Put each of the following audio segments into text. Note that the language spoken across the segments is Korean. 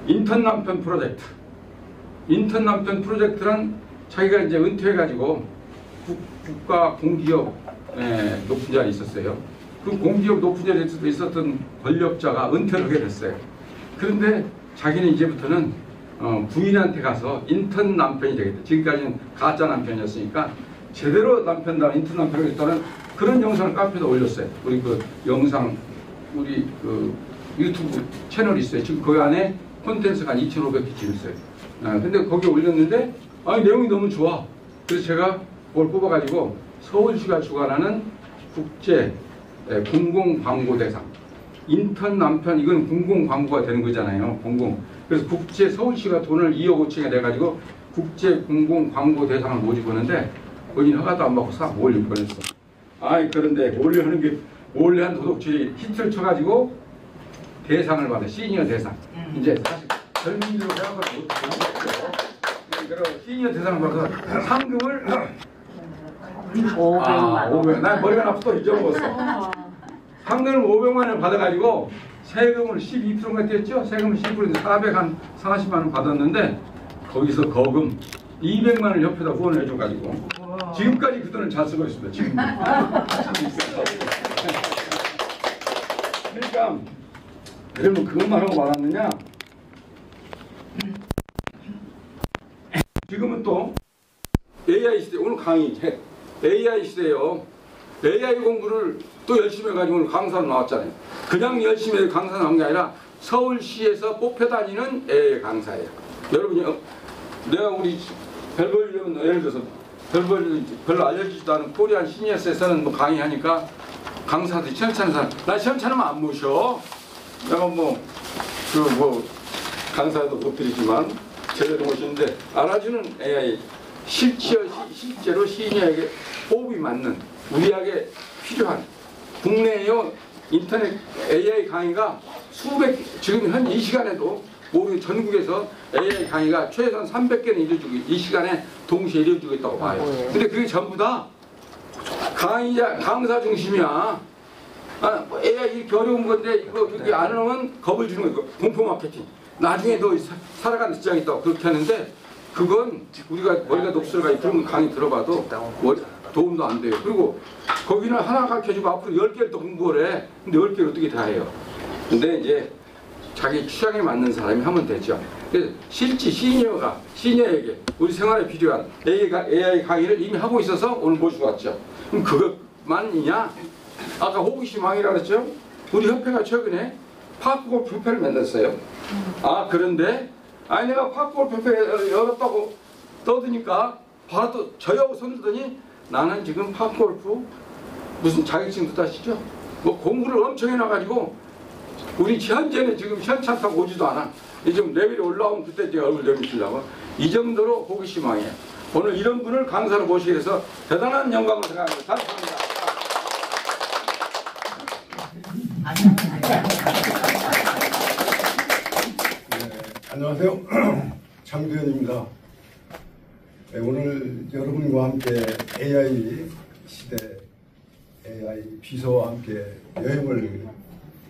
인턴 남편 프로젝트. 인턴 남편 프로젝트란 자기가 이제 은퇴해가지고 국가 공기업 높은 자리에 있었어요. 그 공기업 높은 자리에 있었던 권력자가 은퇴를 하게 됐어요. 그런데 자기는 이제부터는 부인한테 가서 인턴 남편이 되겠다. 지금까지는 가짜 남편이었으니까 제대로 남편다, 인턴 남편이 되겠다는 그런 영상을 카페에다 올렸어요. 우리 그 영상, 우리 그 유튜브 채널이 있어요. 지금 그 안에 콘텐츠가 한 2,500개쯤 있어요. 근데 거기 올렸는데 내용이 너무 좋아. 그래서 제가 그걸 뽑아가지고 서울시가 주관하는 국제 공공광고대상, 인턴 남편, 이건 공공광고가 되는 거잖아요. 그래서 국제, 서울시가 돈을 2억 5천에 내가지고 국제 공공광고대상을 모집하는데 본인 허가도 안 받고 싹 올릴 뻔했어. 그런데 몰래 하는 게, 몰래 한 도둑질이 히트를 쳐가지고 대상을 받아. 시니어 대상. 이제 사실 젊은이로 생각하면 못하는 그리고 시니어 대상을 받아서 상금을 500만. 난 머리가 나빠서 잊어먹었어. 상금을 500만 원을 받아가지고 세금을 12%가 떼었죠. 세금을 12%인데 440만 원 받았는데 거기서 거금 200만 원을 협회에다 후원을 해줘가지고 지금까지 그 돈을 잘 쓰고 있습니다. 지금. 그러니까 그러면 그것만 하고 말았느냐? 지금은 또 AI 시대, 오늘 강의 AI 시대예요. AI 공부를 또 열심히 해가지고 오늘 강사로 나왔잖아요. 그냥 열심히 해서 강사 나온 게 아니라 서울시에서 뽑혀다니는 AI 강사예요. 여러분이 내가 우리 별볼이면 예를 들어서 별로 알려지지도 않은 코리안 시니어스에서는 뭐 강의하니까 강사들이 시험차는 사람, 나 시험차는 안 모셔. 내가 강사도 못 드리지만 제대로 모시는데 알아주는 AI, 실제로 시니어에게 호흡이 맞는 우리에게 필요한 국내에요 인터넷 AI 강의가 지금 현 이 시간에도 모두 전국에서 AI 강의가 최소한 300개는 이루어지고 이 시간에 동시에 이루어지고 있다고 봐요. 근데 그게 전부 다 강사 중심이야. AI 이렇게 어려운 건데 이거 그렇게 안 하면 겁을 주는 거예요. 공포 마케팅. 나중에 너 살아가는 시장이 있다고 그렇게 하는데 그건 우리가 머리가 녹슬어가지고 그런 강의 들어봐도 도움도 안 돼요. 그리고 거기는 하나 가르쳐주고 앞으로 10개를 더 공부를 해. 근데 10개를 어떻게 다 해요? 근데 이제 자기 취향에 맞는 사람이 하면 되죠. 그래서 실제 시니어에게 우리 생활에 필요한 AI 강의를 이미 하고 있어서 오늘 모시고 왔죠. 그럼 그것만이냐? 아까 호기심 왕이라고 그랬죠? 우리 협회가 최근에 파크골프 협회를 만들었어요. 그런데 내가 파크골프 협회 열었다고 떠드니까 바로 또 저하고 손들더니 나는 지금 파크골프 무슨 자격증도 따시죠? 뭐 공부를 엄청 해놔가지고 우리 현재는 지금 현차 타고 오지도 않아. 좀 레벨이 올라오면 그때 제가 얼굴 내비치려고. 이 정도로 호기심 왕이에요. 오늘 이런 분을 강사로 모시게 돼서 대단한 영광을 생각합니다. 감사합니다. 안녕하세요. 장두현입니다. 오늘 여러분과 함께 AI 시대, AI 비서와 함께 여행을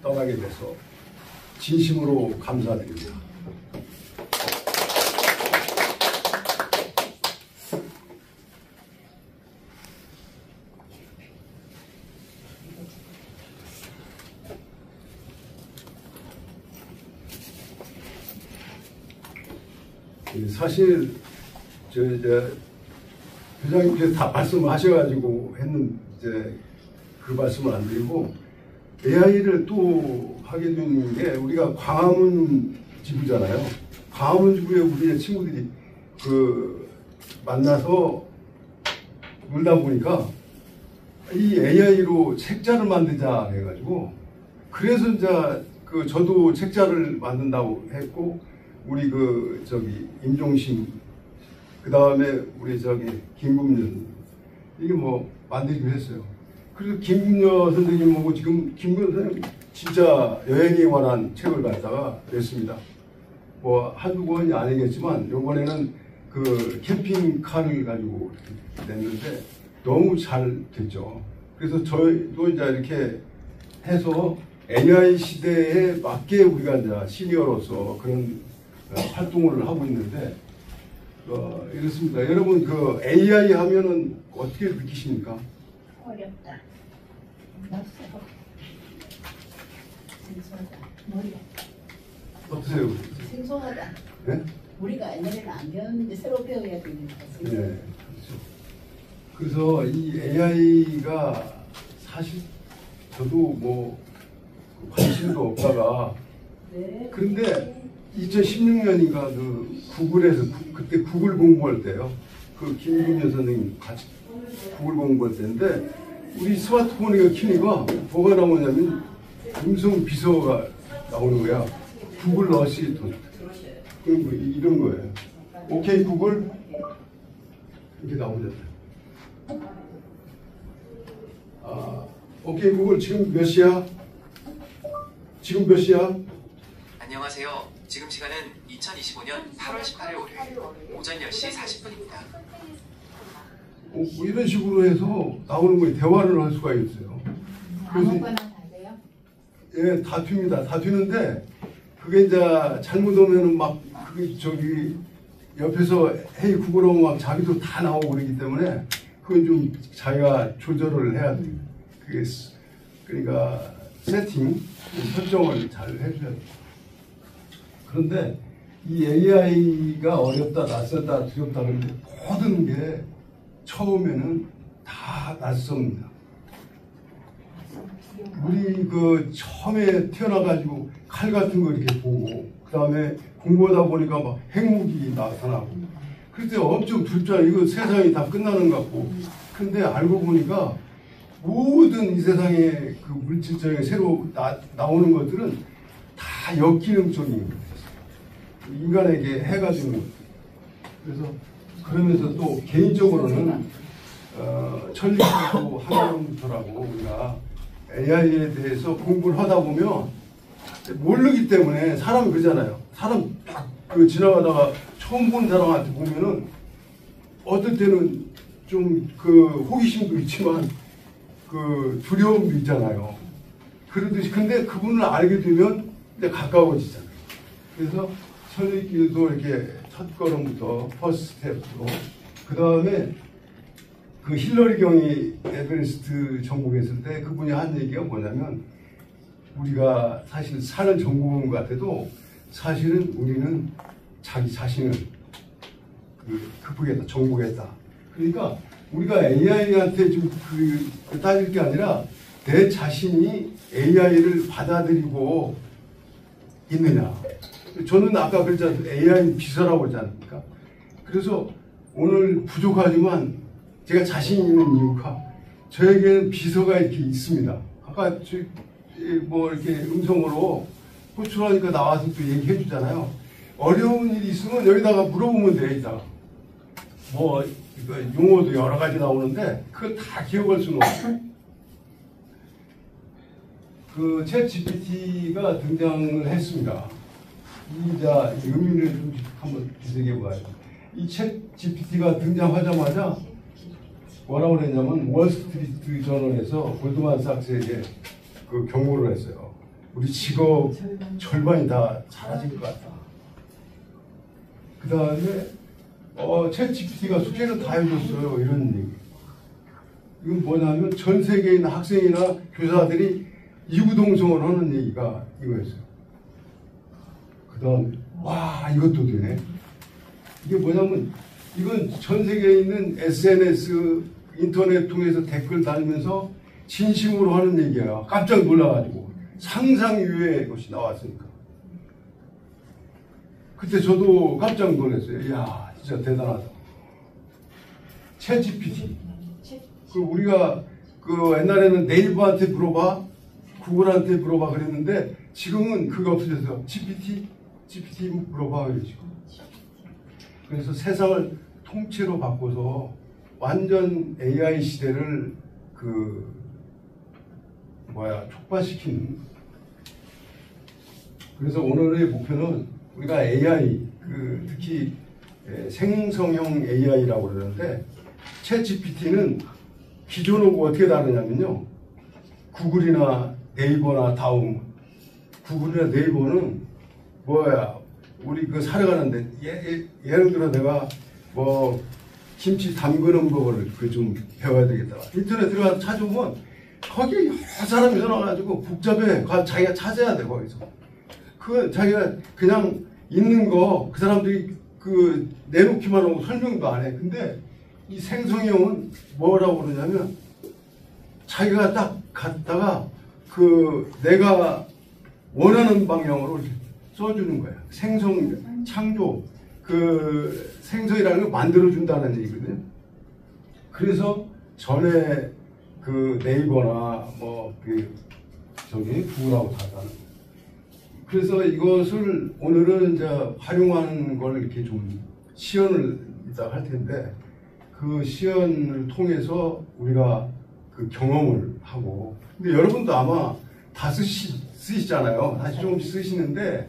떠나게 돼서 진심으로 감사드립니다. 사실 회장님께서 다 말씀하셔가지고 했는 그 말씀을 안 드리고 AI를 또 하게 된 게 우리가 광화문 지구잖아요. 광화문 지구에 우리의 친구들이 만나서 놀다 보니까 이 AI로 책자를 만들자 해가지고 그래서 저도 책자를 만든다고 했고 우리 임종신 그 다음에 우리 김금년 이게 뭐 만들기로 했어요. 그래서 김금여 선생님하고 지금 김금여 선생님 진짜 여행에 관한 책을 갖다가 냈습니다. 뭐 한두 권이 아니겠지만 이번에는 캠핑카를 가지고 냈는데 너무 잘 됐죠. 그래서 저희도 이렇게 해서 AI 시대에 맞게 우리가 시니어로서 그런 활동을 하고 있는데 이렇습니다. 여러분 그 AI 하면은 어떻게 느끼십니까? 어렵다. 낯설어. 생소하다. 머리. 어떠세요? 생소하다. 네? 우리가 옛날에는 안 배웠는데 새로 배워야 되니까. 네, 그렇죠. 그래서 이 AI가 사실 저도 뭐 관심도 없다가 네. 그런데 2016년인가 그 구글에서 그때 구글 공부할 때요. 그 김금현 선생님 같이 구글 공부할 때인데 우리 스마트폰에 키니까 뭐가 나오냐면 음성 비서가 나오는 거야. 구글 어시스턴트. 그럼 뭐 이런 거예요. 오케이 구글 이렇게 나오잖아요. 오케이 구글 지금 몇 시야? 지금 몇 시야? 안녕하세요. 지금 시간은 2025년 8월 18일 월요일 오전 10시 40분입니다. 뭐 이런 식으로 해서 나오는 거에 대화를 할 수가 있어요. 아무거나 다 돼요? 예, 다튑니다. 다투는데 그게 이제 잘못 오면은 막 그게 저기 옆에서 헤이 구글하고 막 자기도 다 나오고 그러기 때문에 그건 좀 자기가 조절을 해야 돼요. 그게 그러니까 세팅, 설정을 잘 해줘야 돼요. 그런데 이 AI가 어렵다, 낯설다, 두렵다 그런데 모든 게 처음에는 다 낯섭니다. 우리 그 처음에 태어나가지고 칼 같은 거 이렇게 보고 그 다음에 공부하다 보니까 막 핵무기 나타나고 그때 엄청 둘째 이거 세상이 다 끝나는 것 같고 근데 알고 보니까 모든 이 세상에 그 물질적인 새로 나오는 것들은 다 역기능적인 거예요. 인간에게 해가 주는 것. 그래서 그러면서 또 개인적으로는 천리국도 한경부터라고 우리가 AI에 대해서 공부를 하다 보면 모르기 때문에 사람이 그러잖아요. 사람 그 지나가다가 처음 본 사람한테 보면은 어떨 때는 좀 그 호기심도 있지만 그 두려움도 있잖아요. 그러듯이 근데 그분을 알게 되면 이제 가까워지잖아요. 그래서 설리길도 이렇게 첫 걸음부터 퍼스트 스텝으로 그 다음에 그 힐러리 경이 에베레스트 정복했을 때 그분이 한 얘기가 뭐냐면 우리가 사실 사는 정복원 같아도 사실은 우리는 자기 자신을 극복했다, 정복했다. 그러니까 우리가 AI한테 좀 따질 게 아니라 내 자신이 AI를 받아들이고 있느냐. 저는 아까 그랬잖아요. AI 비서라고 했지 않습니까? 그래서 오늘 부족하지만 제가 자신 있는 이유가 저에게는 비서가 이렇게 있습니다. 아까 뭐 이렇게 음성으로 호출하니까 나와서 또 얘기해 주잖아요. 어려운 일이 있으면 여기다가 물어보면 돼, 이따가. 뭐, 용어도 여러 가지 나오는데, 그걸 다 기억할 수는 없어요. 그, 챗 GPT가 등장을 했습니다. 이 의미를 좀 한번 되새겨 봐요. 이 챗 GPT가 등장하자마자 뭐라고 그랬냐면, 월스트리트 저널에서 골드만삭스에게 그 경고를 했어요. 우리 직업 절반이 다 사라질 것 같다. 그 다음에 챗 GPT가 숙제를 다 해줬어요. 이런 얘기. 이건 뭐냐면 전 세계에 있는 학생이나 교사들이 이구동성을 하는 얘기가 이거였어요. 그 다음에 와 이것도 되네. 이게 뭐냐면 이건 전 세계에 있는 SNS 인터넷 통해서 댓글 달면서 진심으로 하는 얘기야. 깜짝 놀라가지고 상상 이외의 것이 나왔으니까. 그때 저도 깜짝 놀랐어요. 이야, 진짜 대단하다. 챗 GPT. 그 우리가 그 옛날에는 네이버한테 물어봐, 구글한테 물어봐 그랬는데 지금은 그거 없어져서 GPT 물어봐 지금. 그래서 세상을 통째로 바꿔서 완전 AI 시대를 촉발시키는. 그래서 오늘의 목표는 우리가 AI, 특히 생성형 AI라고 그러는데 챗 GPT는 기존하고 어떻게 다르냐면요. 구글이나 네이버나 다음, 구글이나 네이버는 우리 그 사러 가는데 예를 들어 내가 뭐 김치 담그는 법을 그 좀 배워야 되겠다. 인터넷 들어가서 찾아보면 거기 여러 사람이 전화가지고 복잡해. 자기가 찾아야 돼 거기서. 그 자기가 그냥 있는 거 그 사람들이 그 내놓기만 하고 설명도 안 해. 근데 이 생성형은 뭐라고 그러냐면 자기가 딱 갔다가 그 내가 원하는 방향으로 이렇게 써주는 거야. 생성, 창조, 그 생성이라는 걸 만들어준다는 얘기거든요. 그래서 전에 그 네이버나 뭐 그 저기 구글하고 다르다는. 그래서 이것을 오늘은 이제 활용하는 걸 이렇게 좀 시연을 이따 할 텐데 그 시연을 통해서 우리가 그 경험을 하고. 근데 여러분도 아마 다 쓰시잖아요. 다시 조금씩 쓰시는데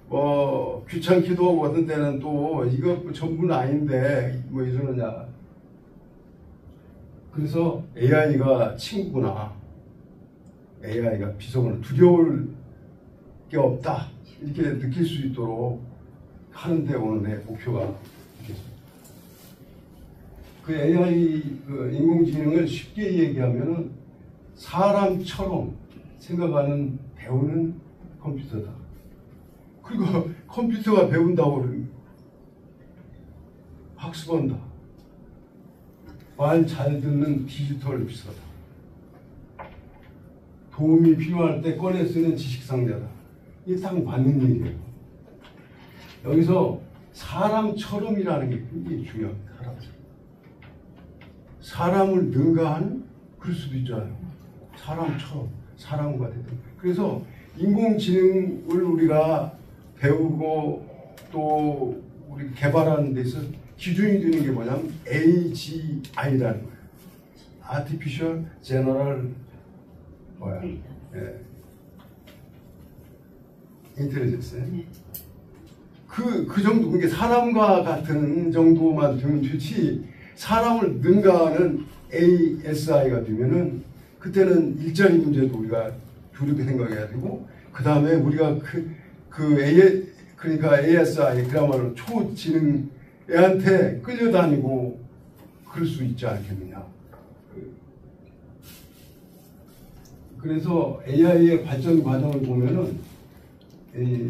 뭐 귀찮기도 하고 어떤 때는 또 이거 전부는 아닌데 뭐 이러느냐. 그래서 AI가 친구구나, AI가 비서구나, 두려울 게 없다 이렇게 느낄 수 있도록 하는데 오늘 내 목표가 있겠습니다. 그 AI 그 인공지능을 쉽게 얘기하면은 사람처럼 생각하는 배우는 컴퓨터다. 그리고 컴퓨터가 배운다고 그러면 학습한다. 말 잘 듣는 디지털 비서다. 도움이 필요할 때 꺼내 쓰는 지식상자다. 이게 딱 맞는 얘기예요. 여기서 사람처럼이라는 게 굉장히 중요합니다. 사람을 능가하는 그럴 수도 있잖아요. 사람처럼, 사람과 되든. 그래서 인공지능을 우리가 배우고 또 우리 개발하는 데서 기준이 되는 게 뭐냐면 AGI라는 거예요. Artificial General 인텔리전스. 그 정도, 그게 사람과 같은 정도만 되면 좋지, 사람을 능가하는 ASI가 되면은 그때는 일자리 문제도 우리가 두렵게 생각해야 되고, 그 다음에 우리가 그러니까 ASI, 그야말로 초지능 애한테 끌려다니고 그럴 수 있지 않겠느냐. 그래서 AI의 발전 과정을 보면은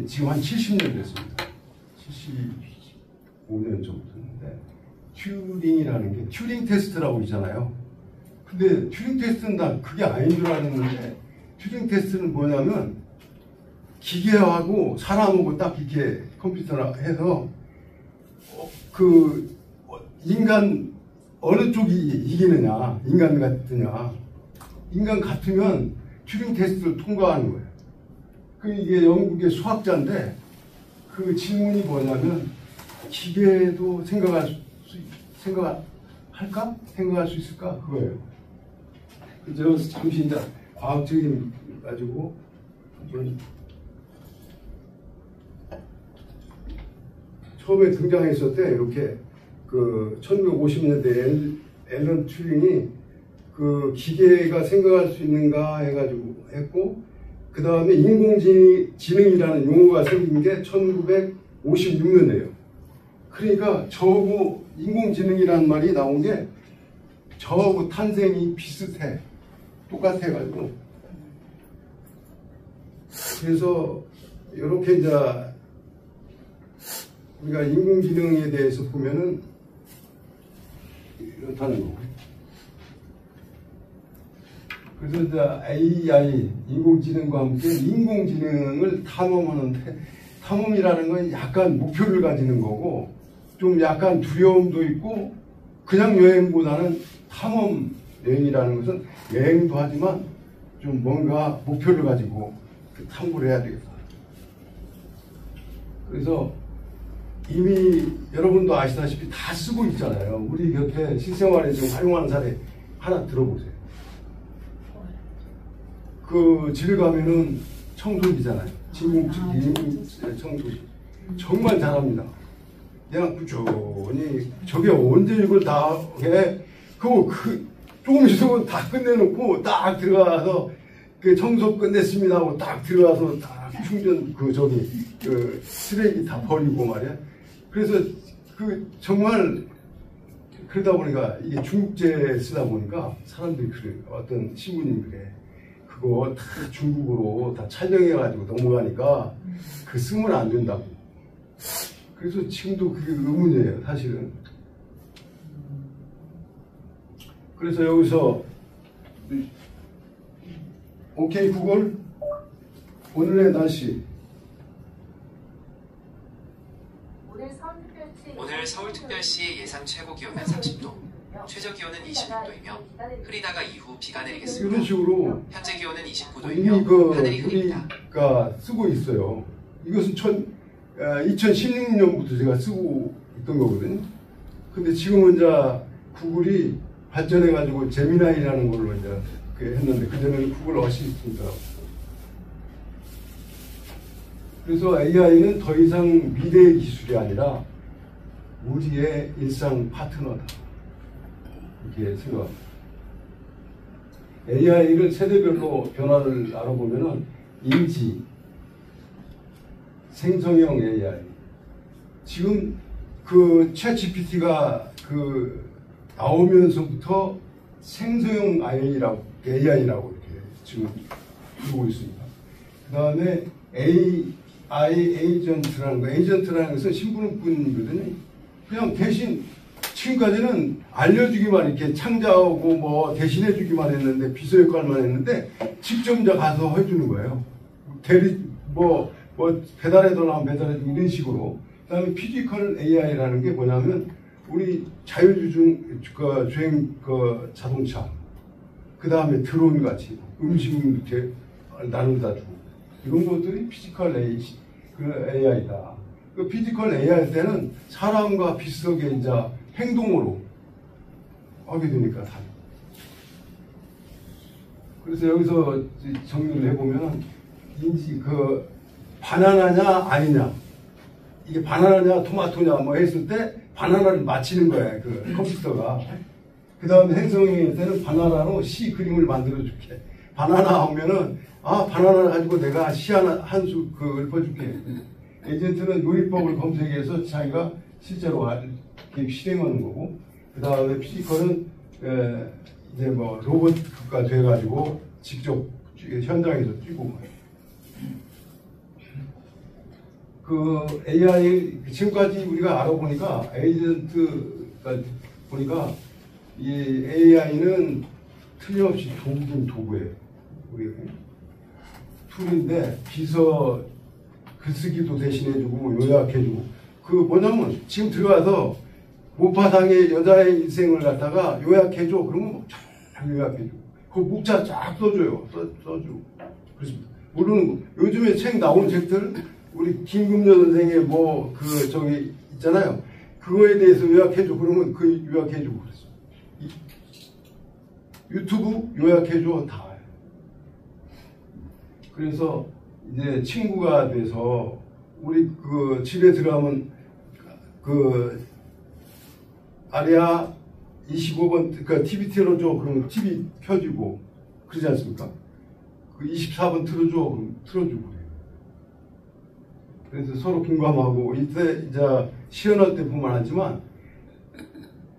지금 한 70년 됐습니다. 75년 정도 됐는데, 튜링이라는 게 튜링 테스트라고 있잖아요. 근데 튜링 테스트는 난 그게 아닌 줄 알았는데, 튜링 테스트는 뭐냐면 기계하고 사람하고 딱 이렇게 컴퓨터나 해서 인간 어느 쪽이 이기느냐, 인간 같으냐. 인간 같으면 튜링 테스트를 통과하는 거예요. 이게 영국의 수학자인데 그 질문이 뭐냐면 기계도 생각할 수 있을까? 그거예요. 그래서 잠시 이제 과학적인 가지고 처음에 등장했을 때 이렇게 그 1950년대 앨런 튜링이 그 기계가 생각할 수 있는가 해가지고 했고, 그 다음에 인공지능이라는 용어가 생긴 게 1956년이에요. 그러니까 저하고 인공지능이라는 말이 나온 게 저하고 탄생이 비슷해. 똑같아가지고. 그래서 이렇게 이제 우리가 인공지능에 대해서 보면은 이렇다는 거고. 그래서 이제 AI, 인공지능과 함께 인공지능을 탐험하는데, 탐험이라는 건 약간 목표를 가지는 거고, 좀 약간 두려움도 있고, 그냥 여행보다는 탐험 여행이라는 것은 여행도 하지만 좀 뭔가 목표를 가지고 탐구를 해야 되겠다. 그래서 이미 여러분도 아시다시피 다 쓰고 있잖아요. 우리 곁에 실생활에 지금 활용하는 사례 하나 들어보세요. 집에 가면은 청소기잖아요. 청소기. 정말 잘합니다. 그냥 꾸준히, 저게 언제 이걸 다 해? 조금 있으면 다 끝내놓고 딱 들어가서 그 청소 끝냈습니다 하고 딱 들어가서 딱 충전 그 쓰레기 다 버리고 말이야. 그래서 그 정말 그러다 보니까 이게 중국제 쓰다 보니까 사람들이 그래. 어떤 신부님 그래. 그거 다 중국어로 다 촬영해가지고 넘어가니까 그 쓰면 안 된다고. 그래서 지금도 그게 의문이에요, 사실은. 그래서 여기서 오케이 구글 오늘의 날씨. 오늘 서울특별시 예상 최고 기온은 30도, 최저 기온은 26도이며 흐리다가 이후 비가 내리겠습니다. 이런 식으로 현재 기온은 이미 29도이며 하늘이 흐립니다. 우리가 쓰고 있어요. 이것은 2016년부터 제가 쓰고 있던 거거든요. 근데 지금은 이제 구글이 발전해가지고 제미나이라는 걸로 이제 했는데 그전에는 구글 어시스턴트라고. 그래서 AI는 더 이상 미래의 기술이 아니라 우리의 일상 파트너다. 이렇게 생각합니다. AI를 세대별로 변화를 알아보면은 인지, 생성형 AI. 지금 그 챗GPT가 나오면서부터 생성형 AI라고 이렇게 지금 부르고 있습니다. 그 다음에 AI 에이전트라는 것은 신분뿐이거든요. 그냥 대신 지금까지는 알려주기만 이렇게 창작하고 뭐 대신해주기만 했는데 비서 역할만 했는데 직접 이제 가서 해주는 거예요. 배달해달라면 배달해주고 이런 식으로. 그 다음에 피지컬 AI라는 게 뭐냐면 우리 자율주행 자동차, 그 다음에 드론 같이 음식 이렇게 나누다 주고 이런 것들이 피지컬 AI다. 그 피지컬 AI 때는 사람과 비슷하게 이제 행동으로 하게 되니까 다. 그래서 여기서 정리를 해보면 바나나냐 아니냐, 이게 바나나냐 토마토냐 뭐 했을 때 바나나를 맞히는 거야 그 컴퓨터가. 그 다음에 행성형일 때는 바나나로 시 그림을 만들어 줄게. 바나나 하면은 바나나 가지고 내가 시 한 수 읊어줄게. 에이전트는 요리법을 검색해서 자기가 실제로 실행하는 거고, 그 다음에 피지컬은 이제 뭐 로봇가 돼가지고 직접 현장에서 뛰고. 그 AI 지금까지 우리가 알아보니까 에이전트가 보니까 이 AI는 틀림없이 도구긴 도구예요. 우리 툴인데 비서 글쓰기도 대신해주고 요약해주고, 그 뭐냐면 지금 들어가서 모파상의 여자의 인생을 갖다가 요약해줘. 그러면 쫙 요약해주고 그 목차 쫙 써줘요. 써주고 그렇습니다. 모르는 거. 요즘에 책 나온 책들 우리 김금여 선생의 저기 있잖아요. 그거에 대해서 요약해줘. 그러면 그 요약해주고 그랬어. 유튜브 요약해줘. 다. 그래서 이제 친구가 돼서 우리 집에 들어가면 아리아 25번 TV 틀어줘. 그러면 TV 켜지고 그러지 않습니까? 24번 틀어줘. 그럼 틀어주고 그래요. 그래서 서로 공감하고 이때 이제 시연할 때 보면 하지만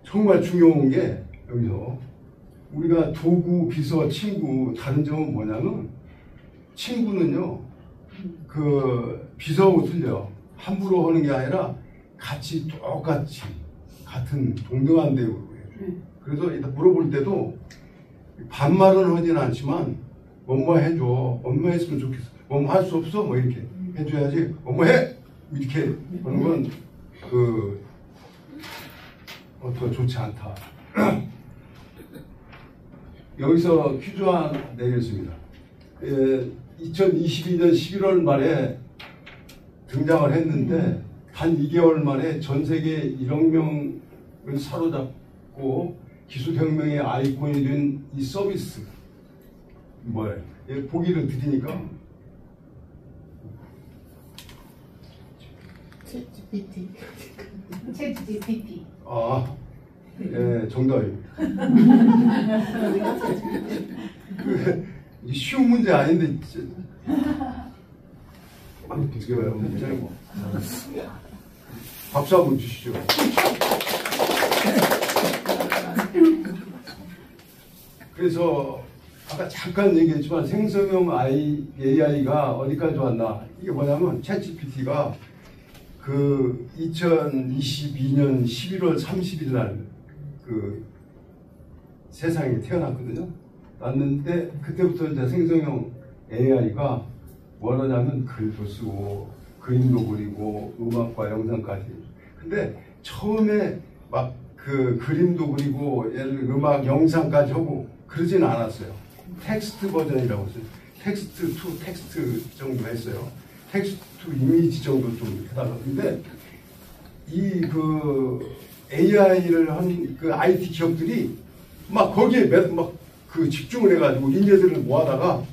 정말 중요한 게 여기서 우리가 도구, 비서, 친구 다른 점은 뭐냐면 친구는요 비서하고 틀려. 함부로 하는 게 아니라 같이 똑같이 같은 동등한 대우로 해요. 그래서 일단 물어볼 때도 반말은 하진 않지만 뭐뭐 해줘. 뭐뭐 했으면 좋겠어. 뭐뭐 할 수 없어. 뭐 이렇게 해줘야지. 뭐뭐 해. 이렇게 하는 건 어떻게 좋지 않다. 여기서 퀴즈 하나 내겠습니다. 2022년 11월 말에 등장을 했는데 단 2개월 만에 전 세계 1억 명을 사로잡고 기술혁명의 아이콘이 된 이 서비스 뭐예요? 보기를 드리니까 챗GPT. 예, 정답입니다. 이게 쉬운 문제 아닌데 어떻게 봐요? 박수 한번 주시죠. 그래서 아까 잠깐 얘기했지만 생성형 AI가 어디까지 왔나? 이게 뭐냐면 챗GPT가 그 2022년 11월 30일 날 그 세상에 태어났거든요. 났는데 그때부터 이제 생성형 AI가 뭘 하냐면 글도 쓰고 그림도 그리고 음악과 영상까지. 근데 처음에 막 그 그림도 그리고 음악 영상까지 하고 그러진 않았어요. 텍스트 버전이라고 했어요. 텍스트 투 텍스트 정도 했어요. 텍스트 투 이미지 정도 좀 해달라고. 근데 이 그 AI를 한 그 IT 기업들이 막 거기에 막 그 집중을 해가지고 인재들을 모아다가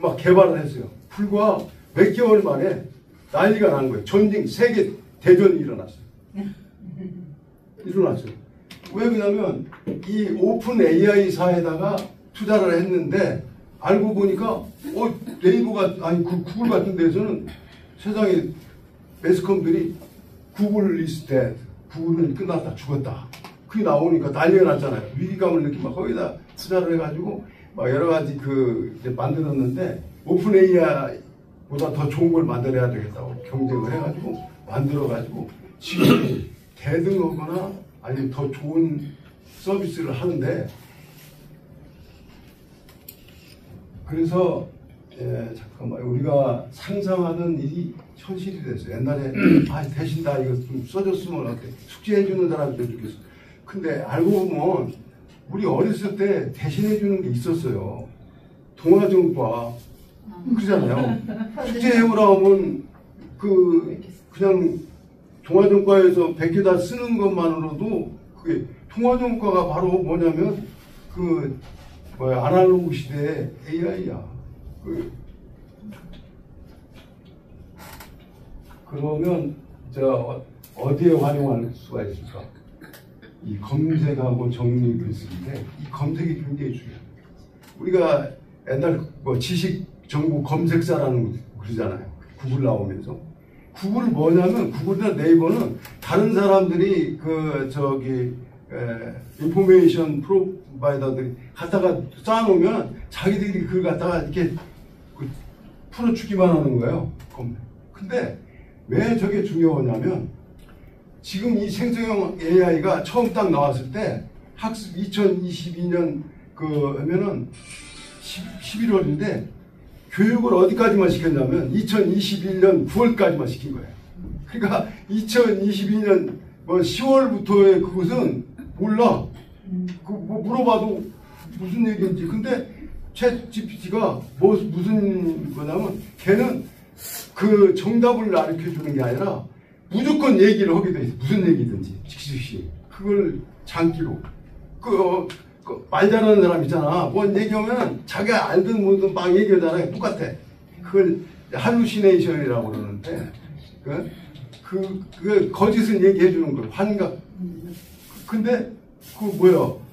막 개발을 했어요. 불과 몇 개월 만에 난리가 난 거예요. 전쟁, 세계 대전이 일어났어요. 일어났어요. 왜 그러냐면 이 오픈 AI사에다가 투자를 했는데 알고 보니까 네이버가 아니 구글 같은 데서는 세상에 매스컴들이 구글 리스트에 구글은 끝났다 죽었다 그게 나오니까 난리가 났잖아요. 위기감을 느끼고 막 거기다 투자를 해가지고 막 여러 가지 그 이제 만들었는데 오픈 AI보다 더 좋은 걸 만들어야 되겠다고 경쟁을 해가지고 만들어가지고 지금 대등하거나 아니면 더 좋은 서비스를 하는데 그래서 잠깐만 우리가 상상하는 일이 현실이 됐어요. 옛날에 대신 다 이거 좀 써줬으면 어때 숙제해주는 사람이 좋겠어. 근데 알고 보면 우리 어렸을 때 대신해주는 게 있었어요. 동아정과 그러잖아요. 숙제해오라 하면 그냥 동아정과에서 100개 다 쓰는 것만으로도 그게 동아정과가 바로 뭐냐면 아날로그 시대의 AI야. 그러면 어디에 활용할 수가 있을까? 이 검색하고 정리 글쓰기인데 이 검색이 굉장히 중요해요. 우리가 옛날 지식 정보 검색사라는 거 그러잖아요. 구글 나오면서 구글은 뭐냐면 구글이나 네이버는 다른 사람들이 인포메이션 프로바이더들이 갖다가 쌓아놓으면 자기들이 그걸 갖다가 이렇게 풀어주기만 하는 거예요. 근데 왜 저게 중요하냐면 지금 이 생성형 AI가 처음 딱 나왔을 때 학습 2022년 하면은 11월인데 교육을 어디까지만 시켰냐면 2021년 9월까지만 시킨 거예요. 그러니까 2022년 10월부터의 그것은 몰라. 물어봐도 무슨 얘기인지. 근데 챗 GPT가 무슨 거냐면 걔는 그 정답을 가르쳐 주는 게 아니라 무조건 얘기를 하게 돼 있어. 무슨 얘기든지 즉시 그걸 장기로 말 잘하는 사람 있잖아. 뭔 얘기하면 자기가 알든 뭐든 막 얘기하잖아요. 똑같아. 그걸 할루시네이션이라고 그러는데 그 거짓을 얘기해 주는 거예요. 환각. 근데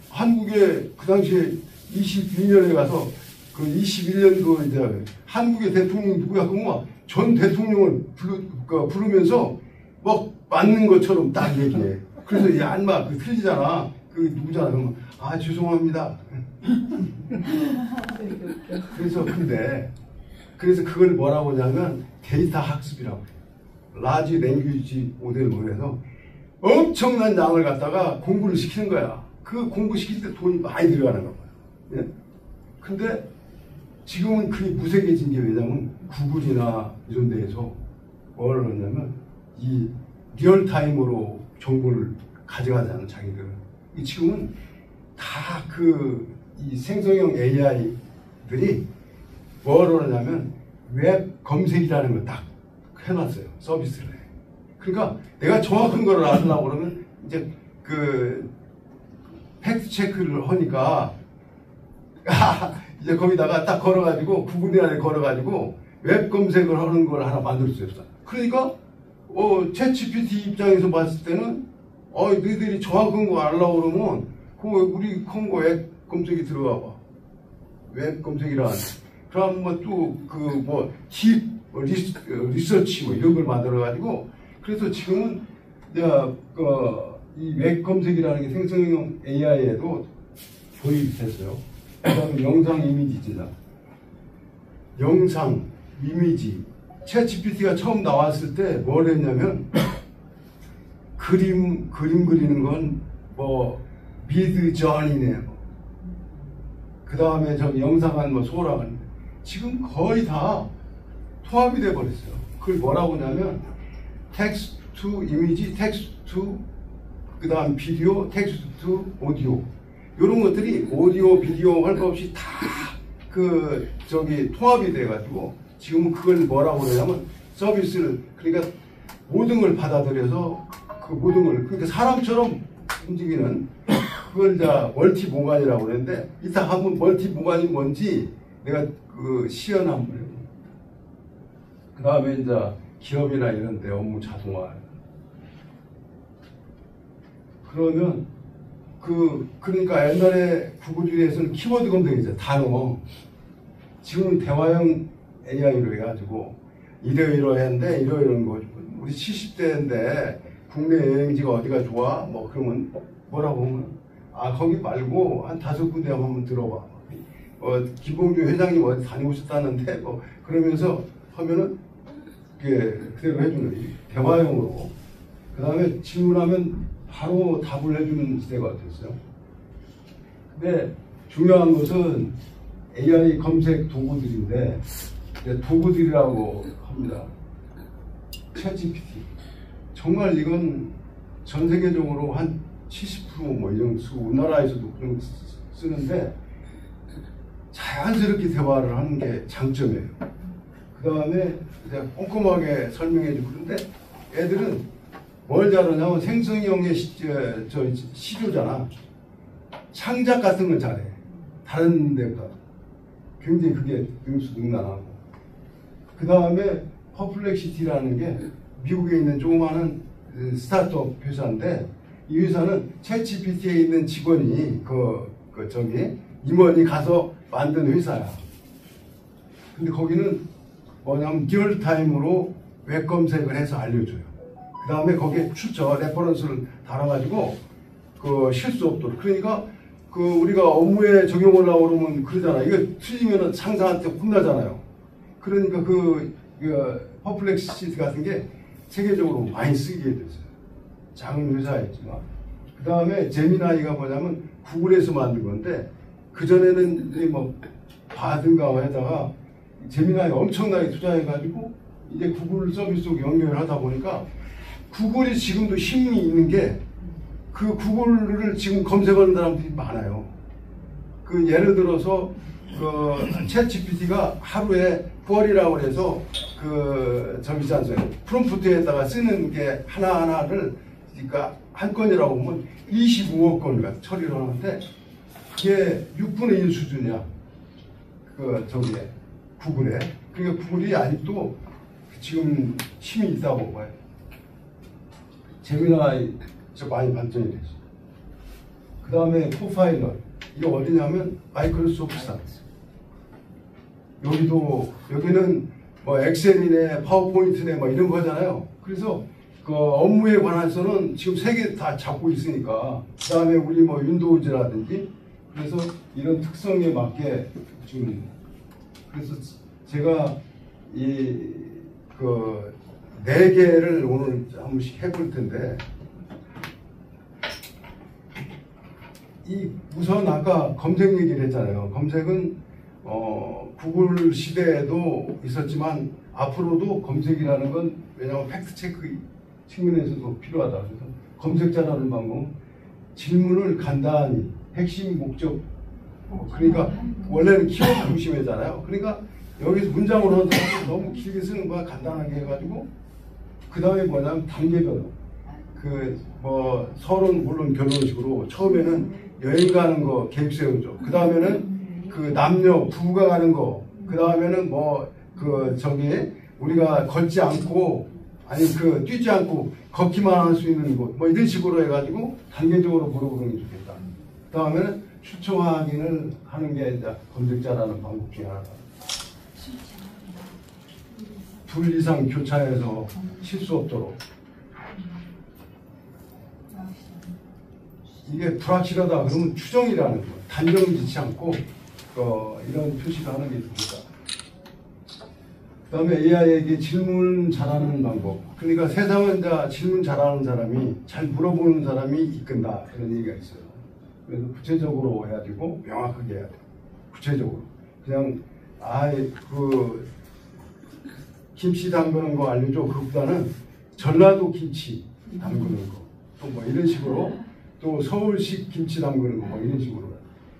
한국에 그 당시에 22년에 가서 21년도 이제 한국의 대통령이 누구야? 그러면 전 대통령을 부르면서 막 맞는 것처럼 딱 얘기해. 그래서 이 안마 틀리잖아. 누구잖아. 그러면 죄송합니다. 그래서 그걸 뭐라고 하냐면 데이터 학습이라고 해요. 라지 랭귀지 모델로 해서 엄청난 양을 갖다가 공부를 시키는 거야. 그 공부 시킬 때 돈이 많이 들어가는 거야. 예? 근데 지금은 그게 무색해진 게 왜냐면 구글이나 이런 데에서 뭘 하냐면 이 리얼타임으로 정보를 가져가잖아요, 자기들은. 지금은 다 이 생성형 AI들이 뭘 하냐면 웹 검색이라는 걸 딱 해놨어요. 서비스를 해. 그러니까 내가 정확한 걸 알으려고 그러면 이제 팩트 체크를 하니까 이제 거기다가 딱 걸어가지고 구글이나 걸어가지고 웹 검색을 하는 걸 하나 만들 수 있어. 그러니까 챗 GPT 입장에서 봤을 때는 너희들이 정확한 거 알려고 그러면 우리 컴고 웹 검색이 들어가 봐. 웹 검색이란 그럼 뭐 또 그 뭐 딥 리서치 뭐 이런 걸 만들어 가지고 그래서 지금은 내가 이 웹 검색이라는 게 생성형 AI에도 도입됐어요. 그다음에 영상 이미지 제작, 영상 이미지. 챗GPT가 처음 나왔을 때 뭘 했냐면 그림 그리는 건 뭐 미드 전이네. 그 다음에 저기 영상은 뭐 소라는 지금 거의 다 통합이 돼 버렸어요. 그걸 뭐라고 하냐면 텍스트 투 이미지, 텍스트 투 그다음 비디오, 텍스트 투 오디오. 이런 것들이 오디오, 비디오 할 것 없이 다 그 저기 통합이 돼 가지고 지금은 그걸 뭐라고 그러냐면 서비스를, 그러니까 모든 걸 받아들여서 그 모든 걸, 그러니까 사람처럼 움직이는 그걸 다 멀티 보관이라고 그러는데, 이따 한번 멀티 보관이 뭔지 내가 그 시연 한번 해요. 그 다음에 이제 기업이나 이런 데 업무 자동화. 그러면 그러니까 옛날에 구글에서는 키워드 검색이죠. 단어. 지금은 대화형 AI로 해가지고 이러이러한데 이러이러한 거. 우리 70대인데 국내 여행지가 어디가 좋아? 뭐 그러면 뭐라고 하면 거기 말고 한 5군데 한번 들어봐. 김봉주 회장님 어디 다녀오셨다는데 뭐 그러면서 하면은 그대로 해주는 거예요. 대화형으로. 그 다음에 질문하면 바로 답을 해주는 시대가 됐어요. 근데 중요한 것은 AI 검색 도구들인데, 도구들이라고 합니다. 챗GPT. 정말 이건 전 세계적으로 한 70% 이런 쓰고, 우리나라에서도 그런 거 쓰는데, 자연스럽게 대화를 하는 게 장점이에요. 그 다음에 꼼꼼하게 설명해주고, 그런데 애들은 뭘 잘하냐면 생성형의 시조잖아. 창작 같은 걸 잘해. 다른 데보다. 굉장히 그게 능수능란하고. 그 다음에 퍼플렉시티라는 게 미국에 있는 조그마한 스타트업 회사인데, 이 회사는 챗GPT에 있는 직원이 저기 임원이 가서 만든 회사야. 근데 거기는 뭐냐면 리얼타임으로 웹 검색을 해서 알려줘요. 그 다음에 거기에 레퍼런스를 달아가지고 실수 없도록. 그러니까 우리가 업무에 적용하려고 그러면 그러잖아. 이거 틀리면 상사한테 혼나잖아요. 그러니까 퍼플렉시티 같은 게 세계적으로 많이 쓰게 됐어요. 작은 회사였지만. 그 다음에 제미나이가 뭐냐면 구글에서 만든 건데, 그전에는 뭐 바든가 해다가 제미나이가 엄청나게 투자해가지고 이제 구글 서비스하고 연결을 하다 보니까 구글이 지금도 힘이 있는 게, 그 구글을 지금 검색하는 사람들이 많아요. 예를 들어서 챗 GPT가 하루에 쿼리라고 해서 저기 있지 않습니까? 프롬프트에다가 쓰는 게 하나하나를, 그러니까 한 건이라고 보면 25억 건을 처리를 하는데, 그게 6분의 1 수준이야. 저기에 구글에. 그러니까 구글이 아직도 지금 힘이 있다고 봐요. 제미나이 많이 발전이 됐어요. 그 다음에 코파일럿. 이게 어디냐면 마이크로소프트사. 여기는 뭐 엑셀이네, 파워포인트네, 뭐 이런 거잖아요. 그래서 업무에 관해서는 지금 세계 다 잡고 있으니까. 그 다음에 우리 뭐 윈도우즈라든지. 그래서 이런 특성에 맞게 지금. 그래서 제가 4개를 오늘 한 번씩 해볼 텐데, 우선 아까 검색 얘기를 했잖아요. 검색은 구글 시대에도 있었지만 앞으로도 검색이라는 건, 왜냐하면 팩트체크 측면에서도 필요하다. 그래서 검색자라는 방법, 질문을 간단히 핵심 목적, 그러니까 원래는 키워드 중심이잖아요. 그러니까 여기서 문장으로 하는 사람은 너무 길게 쓰는 거야. 간단하게 해가지고. 그 다음에 뭐냐면 단계별로. 서론 물론 결혼식으로 처음에는 여행 가는 거 계획 세우죠. 그 다음에는 남녀 부부가 가는 거. 그 다음에는 우리가 걷지 않고, 아니 뛰지 않고 걷기만 할 수 있는 곳. 뭐 이런 식으로 해가지고 단계적으로 물어보는 게 좋겠다. 그 다음에는 추천 확인을 하는 게 이제 검색자라는 방법 중에 하나다. 둘 이상 교차해서 실수 없도록. 이게 불확실하다 그러면 추정이라는 거, 단정짓지 않고 이런 표시를 하는 게 됩니다. 그 다음에 AI에게 질문 잘하는 방법. 그러니까 세상은 질문 잘하는 사람이, 잘 물어보는 사람이 이끈다, 그런 얘기가 있어요. 그래서 구체적으로 해야 되고 명확하게 해야 돼요. 구체적으로. 그냥 김치 담그는 거 알려줘, 그것보다는 전라도 김치 담그는 거, 또 뭐 이런 식으로, 또 서울식 김치 담그는 거, 뭐 이런 식으로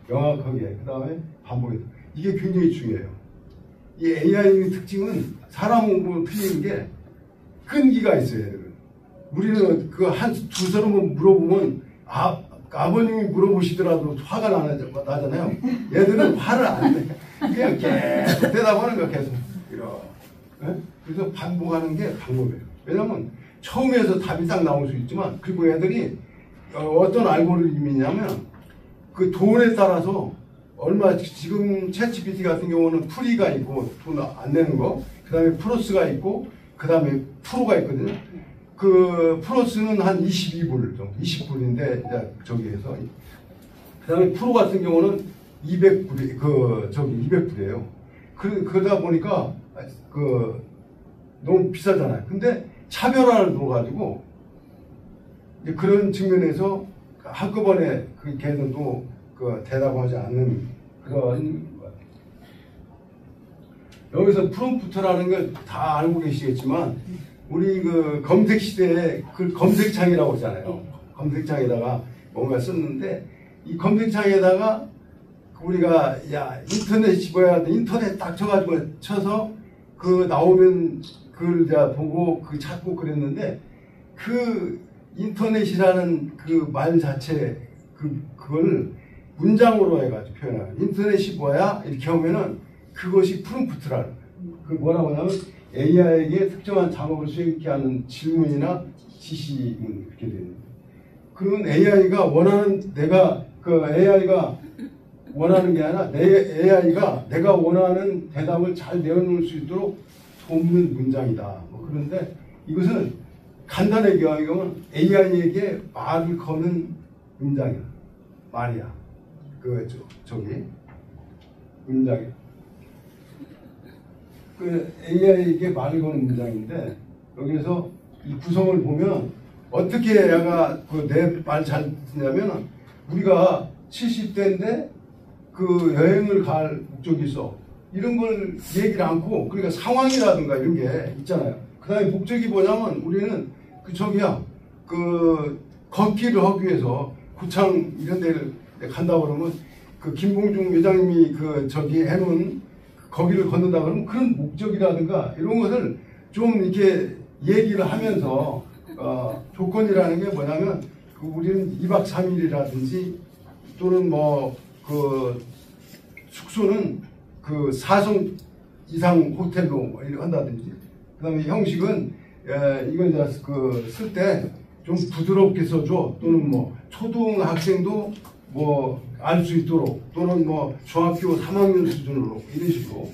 명확하게. 그 다음에 반복해서. 이게 굉장히 중요해요. 이 AI의 특징은 사람하고 틀리는 게 끈기가 있어요. 얘들은. 우리는 두 사람을 물어보면 아버님이 물어보시더라도 화가 나잖아요. 얘들은 화를 안 내. 그냥 계속 대답하는 거야, 계속. 이렇게. 그래서 반복하는 게 방법이에요. 왜냐면 처음에서 답이 딱 나올 수 있지만, 그리고 애들이 어떤 알고리즘이냐면 그 돈에 따라서 지금 챗GPT 같은 경우는 프리가 있고 돈 안 내는 거, 그 다음에 플러스가 있고, 그 다음에 프로가 있거든요. 그 플러스는 한 22불 정도, 20불인데 저기에서, 그 다음에 프로 같은 경우는 200불이 200불이에요. 그러다 보니까 너무 비싸잖아요. 근데 차별화를 둬가지고 그런 측면에서 한꺼번에 걔들도 대답하지 않는 그런 것 같아요. 여기서 프롬프트라는 걸 다 알고 계시겠지만, 우리 검색 시대에 검색창이라고 하잖아요. 검색창에다가 뭔가 썼는데, 이 검색창에다가 우리가 인터넷이 뭐야, 인터넷 딱 쳐서 나오면 그걸 보고 찾고 그랬는데, 인터넷이라는 말 자체 그걸 문장으로 해가지고 표현해요. 인터넷이 뭐야? 이렇게 하면은 그것이 프롬프트라는 거예요. 뭐라고 하냐면 AI에게 특정한 작업을 수행케 하는 질문이나 지시문, 이렇게 되는 거예요. 그건 AI가 AI가 원하는 게 아니라 AI가 내가 원하는 대답을 잘 내어놓을 수 있도록 돕는 문장이다. 그런데 이것은 간단하게 얘기하면 AI에게 말을 거는 문장이야. 말이야. 문장이야. AI에게 말을 거는 문장인데, 여기서 이 구성을 보면 어떻게 얘가 내 말 잘 듣냐면, 우리가 70대인데 여행을 갈 목적이 있어. 이런 걸 얘기를 않고, 그러니까 상황이라든가 이런 게 있잖아요. 그 다음에 목적이 뭐냐면, 우리는 걷기를 하기 위해서 고창 이런 데를 간다 그러면, 김봉중 회장님이 해놓은 거기를 걷는다 그러면 그런 목적이라든가 이런 것을 좀 이렇게 얘기를 하면서, 조건이라는 게 뭐냐면, 우리는 2박 3일이라든지 또는 숙소는 4성 이상 호텔로 한다든지, 그 다음에 형식은, 이걸 쓸 때 좀 부드럽게 써줘. 또는 초등학생도 알 수 있도록, 또는 중학교 3학년 수준으로, 이런 식으로.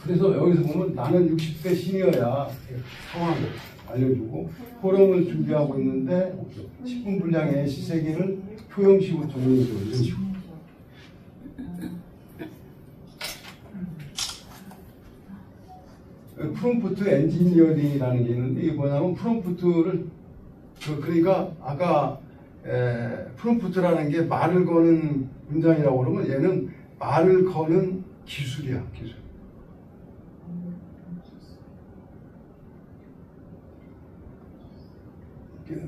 그래서 여기서 보면 나는 60대 시니어야, 상황을 알려주고, 포럼을 준비하고 있는데 10분 분량의 시세계를 표형식으로 정리해줘, 이런 식으로. 프롬프트 엔지니어링이라는 게 있는데, 이게 뭐냐면 프롬프트를 그러니까 아까 프롬프트라는 게 말을 거는 문장이라고 그러면, 얘는 말을 거는 기술이야, 기술.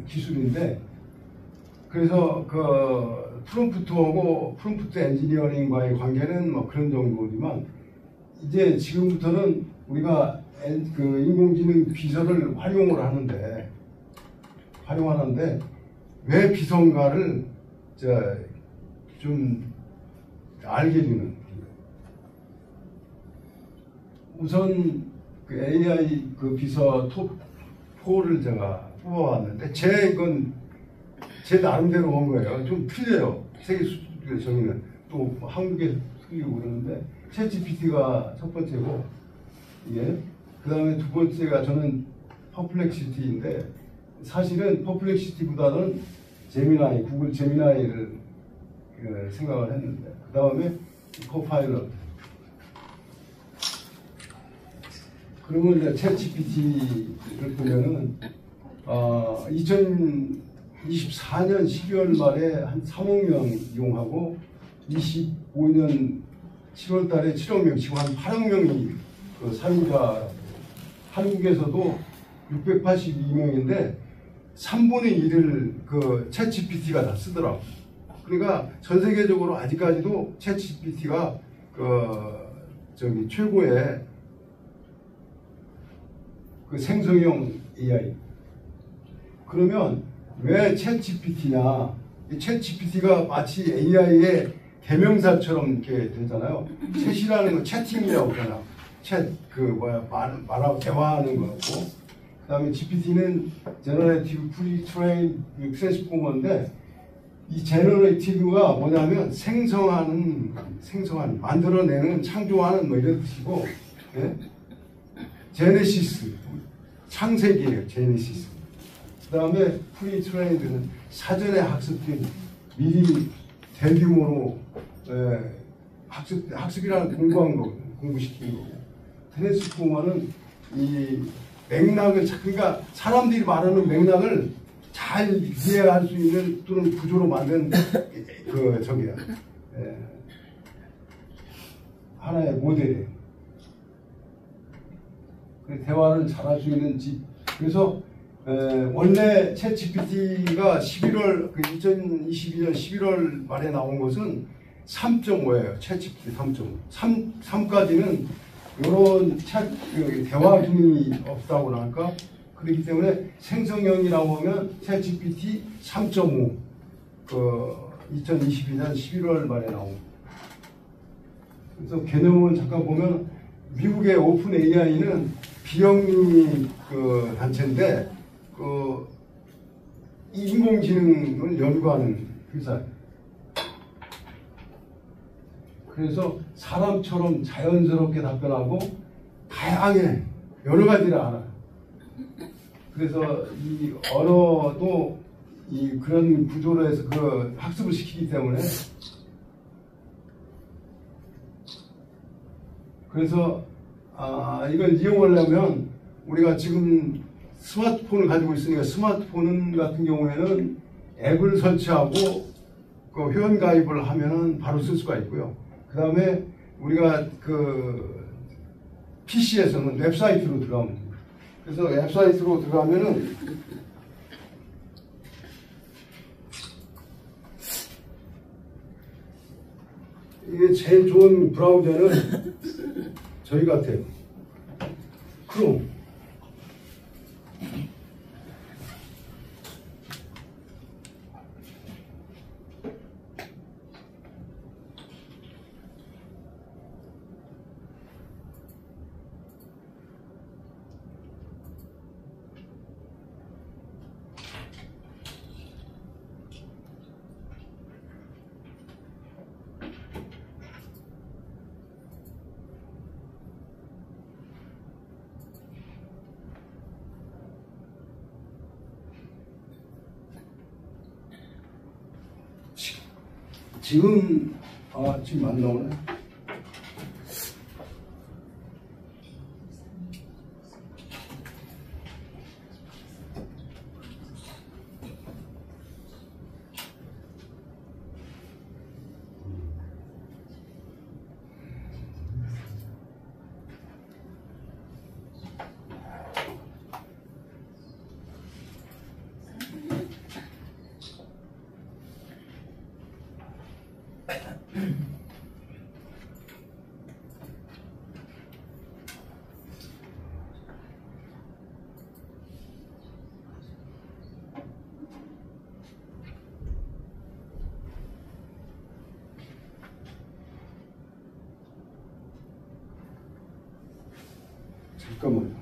기술인데, 그래서 프롬프트하고 프롬프트 엔지니어링과의 관계는 그런 정도지만, 이제 지금부터는 우리가 인공지능 비서를 활용하는데 왜 비서인가를 좀 알게 되는. 우선 AI 비서 톱4를 제가 뽑아왔는데, 제 나름대로 한 거예요. 좀 틀려요. 세계 수준에서 저기는 또 한국에 틀리고 그러는데, 챗GPT가 첫 번째고, 예. 그 다음에 두 번째가 저는 퍼플렉시티인데 사실은 퍼플렉시티보다는 제미나이, 구글 제미나이를 생각을 했는데 그 다음에 코파일럿. 그러면 이제 챗 GPT를 보면은 2024년 12월 말에 한 3억 명 이용하고 25년 7월 달에 7억 명, 지금 한 8억 명이 그 사용자, 한국에서도 682명인데 3분의 1을 그 챗 GPT가 다 쓰더라고. 그러니까 전 세계적으로 아직까지도 챗 GPT가 최고의 그 생성형 AI. 그러면 왜 챗 GPT냐? 이 챗 GPT가 마치 AI의 대명사처럼 이렇게 되잖아요. 챗이라는 건 채팅이라고 그러잖아. 말하고 대화하는 거고. 그 다음에 GPT는 Generative Pre-trained Transformer인데 이 제너레이티브가 뭐냐면 만들어내는, 창조하는 뭐 이런 뜻이고, 예? 제네시스, 창세기예요, 제네시스. 그 다음에 프리트레인드는 사전에 학습된, 미리 대규모로 학습이라는 공부한 거, 공부시킨 거고. 트랜스포머는 이 맥락을, 그러니까 사람들이 말하는 맥락을 잘 이해할 수 있는 또는 구조로 만든 하나의 모델이에요. 대화를 잘할 수 있는 집. 그래서 원래 챗 GPT가 2022년 11월 말에 나온 것은 3.5예요. 챗 GPT 3.5. 3까지는 이런 대화 기능이 없다고 할까? 그렇기 때문에 생성형이라고 하면 챗 GPT 3.5 2022년 11월 말에 나온. 그래서 개념은 잠깐 보면 미국의 오픈 AI는 비영리 단체인데 인공지능을 연구하는 회사예요. 그래서 사람처럼 자연스럽게 답변하고 다양하게 여러 가지를 알아요. 그래서 이 언어도 그런 구조로 해서 학습을 시키기 때문에 그래서 이걸 이용하려면 우리가 지금 스마트폰을 가지고 있으니까 스마트폰 같은 경우에는 앱을 설치하고 회원 가입을 하면은 바로 쓸 수가 있고요. 그 다음에 우리가 PC에서는 웹사이트로 들어가면 됩니다. 그래서 웹사이트로 들어가면은 이게 제일 좋은 브라우저는 저희 같아요. 크롬. 지금 안 나오네. 잠깐만요.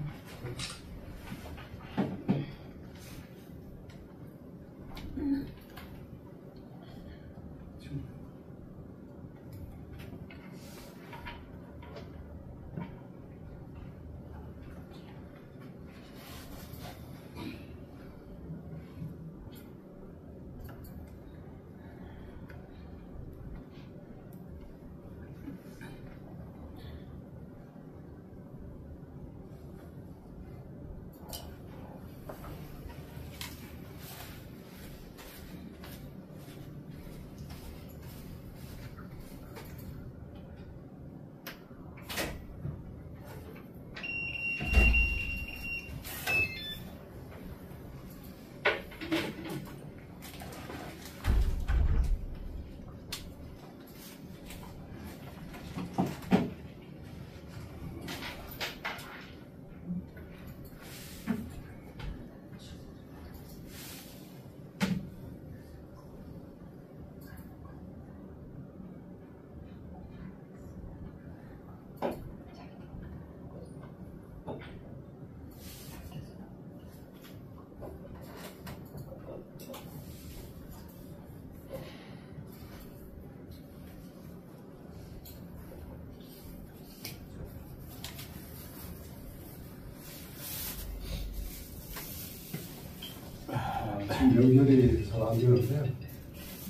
지금 연결이 잘 안 되는데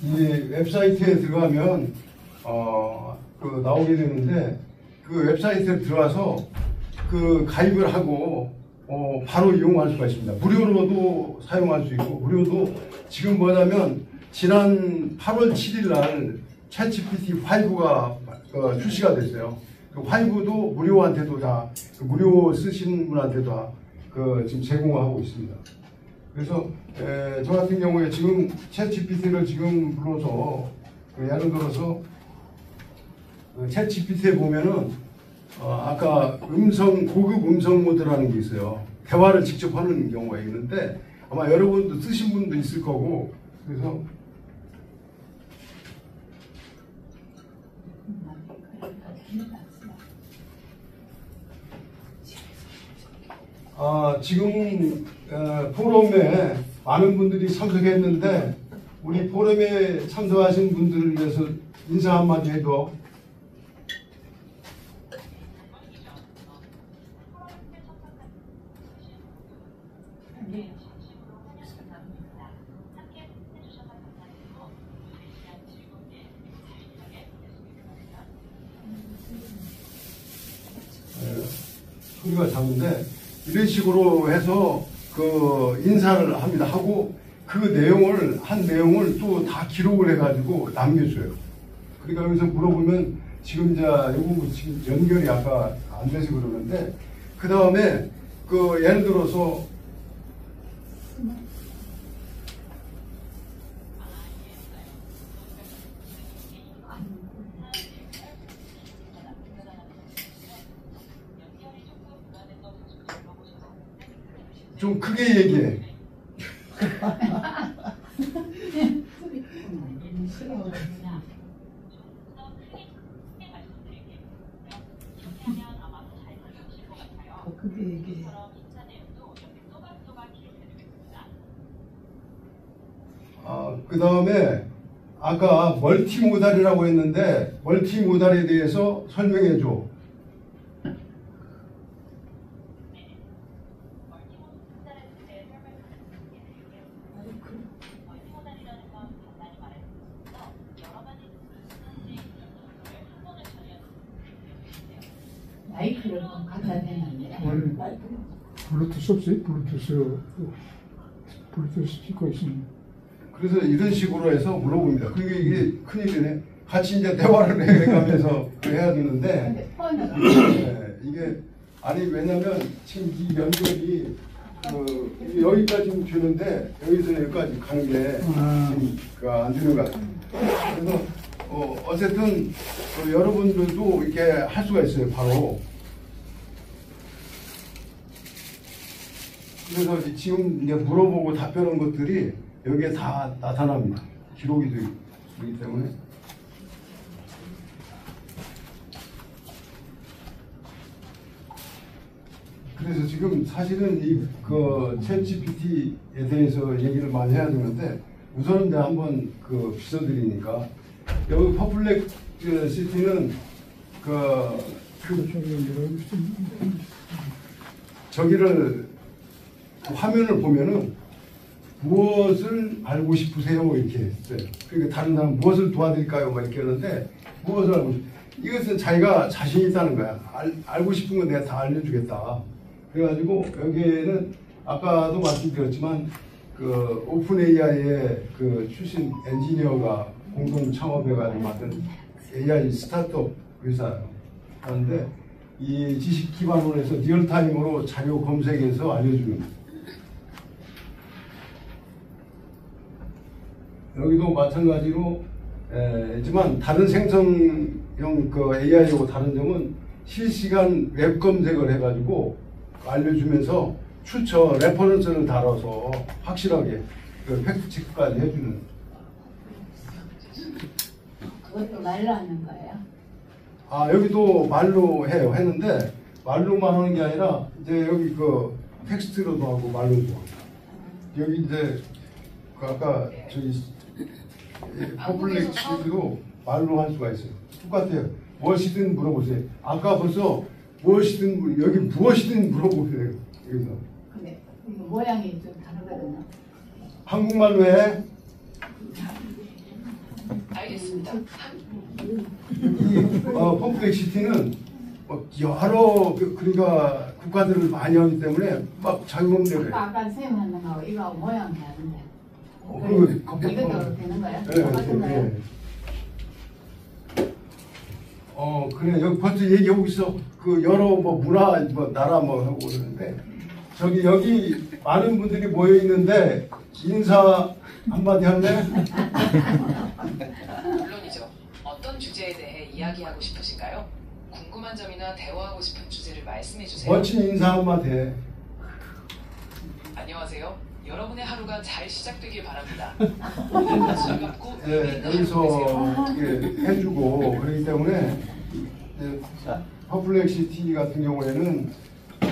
이 웹사이트에 들어가면 그 나오게 되는데 그 웹사이트에 들어가서 그 가입을 하고 바로 이용할 수가 있습니다. 무료로도 사용할 수 있고 무료도 지금 뭐냐면 지난 8월 7일 날 챗GPT 5가 출시가 됐어요. 그 5도 무료한테도 다 그 무료 쓰시는 분한테도 다 지금 제공하고 있습니다. 그래서 저 같은 경우에 지금 챗GPT를 지금 불러서 예를 들어서 챗GPT에 보면은 아까 고급 음성 모드라는 게 있어요. 대화를 직접 하는 경우가 있는데 아마 여러분도 쓰신 분도 있을 거고 그래서 지금 포럼에 많은 분들이 참석했는데 우리 포럼에 참석하신 분들을 위해서 인사 한마디 해도. 소리가 작은데 이런 식으로 해서 인사를 합니다. 하고 그 내용을 또 다 기록을 해가지고 남겨줘요. 그러니까 여기서 물어보면 지금 요거 지금 연결이 아까 안 돼서 그러는데 그 다음에 예를 들어서 좀 크게 얘기해. 그게 얘기해. 그 다음에 아까 멀티모달이라고 했는데 멀티모달에 대해서 설명해 줘. 마이크를 좀 갖다 대는데. 블루투스 없어요? 블루투스 스피커 있습니다. 그래서 이런 식으로 해서 물어봅니다. 그러니까 이게 큰일이네. 같이 이제 대화를 해가면서 해야 되는데 이게 왜냐면 지금 이 연결이 여기까지 되는데 여기서 여기까지 가는 게 지금 안 되는 것 같아요. 그래서 어쨌든 여러분들도 이렇게 할 수가 있어요. 바로. 그래서 지금 이제 물어보고 답변한 것들이 여기에 다 나타납니다. 기록이 되기 때문에. 그래서 지금 사실은 챗GPT에 대해서 얘기를 많이 해야 되는데 우선은 내가 한번 비춰드리니까 여기 퍼플렉시티는 저기를 화면을 보면은 무엇을 알고 싶으세요? 이렇게 했어요. 그러니까 다른 사람 무엇을 도와드릴까요? 막 이렇게 하는데 무엇을 알고 이것은 자기가 자신 있다는 거야. 알고 싶은 건 내가 다 알려주겠다. 그래가지고 여기에는 아까도 말씀드렸지만 오픈 AI의 출신 엔지니어가 공동 창업해가지고 만든 AI 스타트업 회사예요. 그런데 이 지식 기반으로 해서 리얼타임으로 자료 검색해서 알려주는. 여기도 마찬가지로 있지만 다른 생성형 AI하고 다른 점은 실시간 웹 검색을 해가지고 알려주면서 출처 레퍼런스를 달아서 확실하게 팩트 체크까지 해주는. 그것도 말로 하는 거예요? 여기도 말로 해요. 했는데 말로만 하는 게 아니라 이제 여기 텍스트로도 하고 말로도 하고. 여기 이제 아까 저기 퍼플렉시티도 말로 할 수가 있어요. 똑같아요. 무엇이든 물어보세요. 아까 벌써 여기 무엇이든 물어보세요. 여기서. 근데 모양이 좀 다르거든요. 한국말로 해. 알겠습니다. 이 퍼플렉시티는 여러 그러니까 국가들을 많이 하기 때문에 막 자기 맘대로 해. 아까 선생님 하는 거하고 이거 모양이 다른데. 이것도 되는 거예요? 네, 똑같은 거예요? 네. 그래 여기 벌써 얘기하고 있어. 그 여러 뭐 문화 뭐 나라 뭐 하고 그러는데 여기 많은 분들이 모여 있는데 인사 한마디 할래? 물론이죠. 어떤 주제에 대해 이야기하고 싶으신가요? 궁금한 점이나 대화하고 싶은 주제를 말씀해 주세요. 멋진 인사 한마디 해. 안녕하세요. 여러분의 하루가 잘 시작되길 바랍니다. 오늘도 즐겁고 예, 의미 있는 하루 되세요. 여기서 이렇게 해주고 그렇기 때문에 퍼플렉시티 같은 경우에는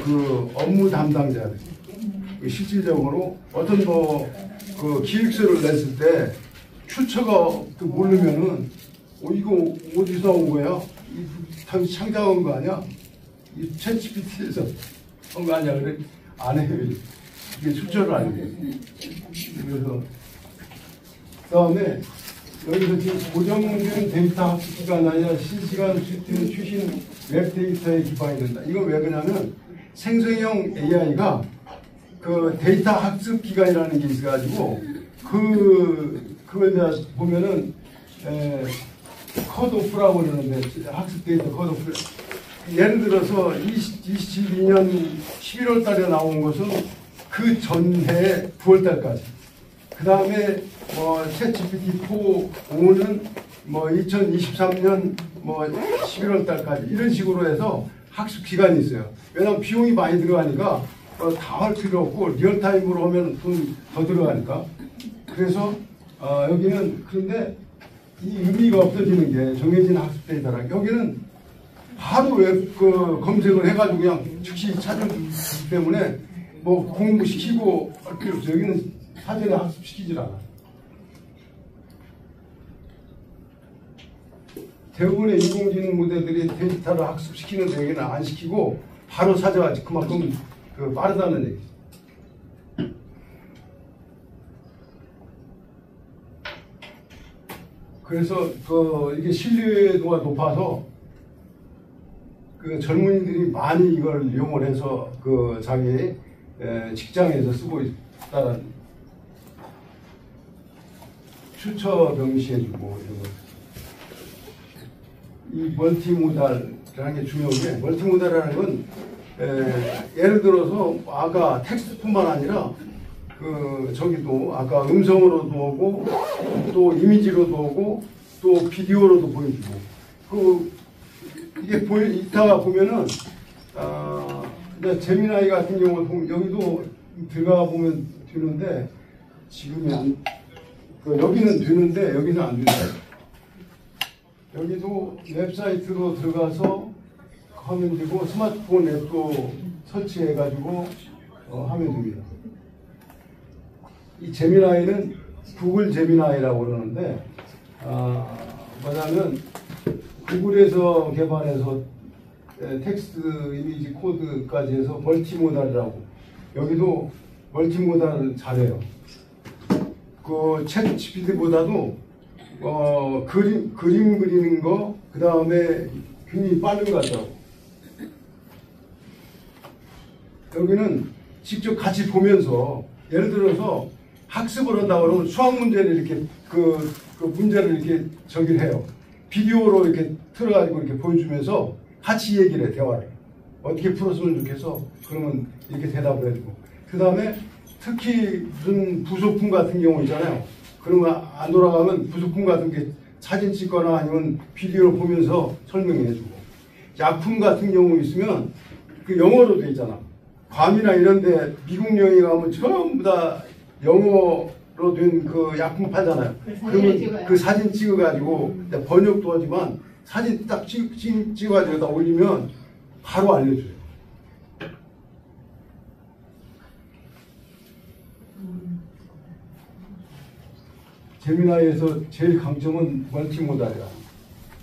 그 업무 담당자들 실질적으로 어떤 그 기획서를 냈을 때 출처가 모르면은 이거 어디서 온 거야? 당신 창작한 거 아니야? 이 챗GPT에서 한 거 아니야? 그래 안 해요. 이게 출처를 안 해. 그래서 그다음에 여기서 지금 고정된 데이터 학습기가 아니라 실시간 수집되는 최신 웹 데이터에 기반이 된다. 이건 왜 그러냐면 생성형 AI가 그 데이터 학습 기간이라는 게 있어가지고 그걸 이제 보면은 컷오프라고 그러는데 학습 데이터 컷오프. 예를 들어서 2022년 11월 달에 나온 것은 그 전해 9월 달까지. 그 다음에 챗 GPT-4는 2023년 11월 달까지 이런 식으로 해서 학습 기간이 있어요. 왜냐하면 비용이 많이 들어가니까 다 할 필요 없고 리얼타임으로 하면 돈 더 들어가니까. 그래서 여기는 그런데 이 의미가 없어지는 게 정해진 학습 데이터라. 여기는 바로 검색을 해가지고 그냥 즉시 찾아주기 때문에 공부시키고 할 필요 없어요. 여기는 사전에 학습시키질 않아. 대부분의 인공지능 모델들이 데이터를 학습시키는데 여기는 안 시키고 바로 찾아가지. 그만큼 빠르다는 얘기죠. 그래서 이게 신뢰도가 높아서 젊은이들이 많이 이걸 이용을 해서 자기 직장에서 쓰고 있다는 출처 명시해주고 이런 거. 이 멀티모달이라는 게 중요한 게 멀티모달이라는 건 예를 들어서 아까 텍스트뿐만 아니라 저기도 아까 음성으로도 오고 또 이미지로도 오고 또 비디오로도 보여주고 이게 이따가 보면은 제미나이 같은 경우는 보면 여기도 들어가 보면 되는데 지금은 여기는 되는데 여기는 안 된다. 여기도 웹사이트로 들어가서 하면 되고 스마트폰 앱도 설치해가지고 하면 됩니다. 이 제미나이는 구글 제미나이라고 그러는데 뭐냐면 구글에서 개발해서 텍스트, 이미지, 코드까지 해서 멀티모달이라고. 여기도 멀티모달을 잘해요. 챗 GPT보다도 그림 그리는 거, 그 다음에 굉장히 빠른 것 같더라고. 여기는 직접 같이 보면서 예를 들어서 학습을 한다고 그러면 수학 문제를 이렇게 그 문제를 이렇게 저기를 해요. 비디오로 이렇게 틀어가지고 이렇게 보여주면서 같이 얘기를 해, 대화를. 어떻게 풀었으면 좋겠어? 그러면 이렇게 대답을 해주고. 그 다음에 특히 무슨 부속품 같은 경우 있잖아요. 그러면 안 돌아가면 부속품 같은 게 사진 찍거나 아니면 비디오를 보면서 설명해 주고. 약품 같은 경우 있으면 영어로 돼 있잖아. 괌이나 이런 데 미국 여행 가면 전부 다 영어로 된 약품 팔잖아요. 그러면 사진 찍어가지고 번역도 하지만 사진 딱 찍어가지고 다 올리면 바로 알려줘요. 제미나이에서 제일 강점은 멀티모달이야.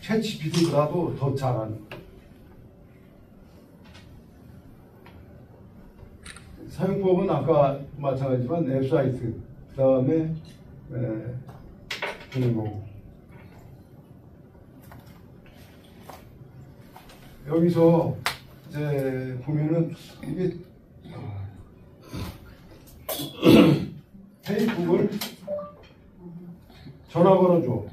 챗 GPT보다도 더 잘하는. 사용법은 아까 마찬가지지만 웹사이트 다음에 되는 거고. 여기서 이제 보면은 이게 페이북을 전화 걸어줘.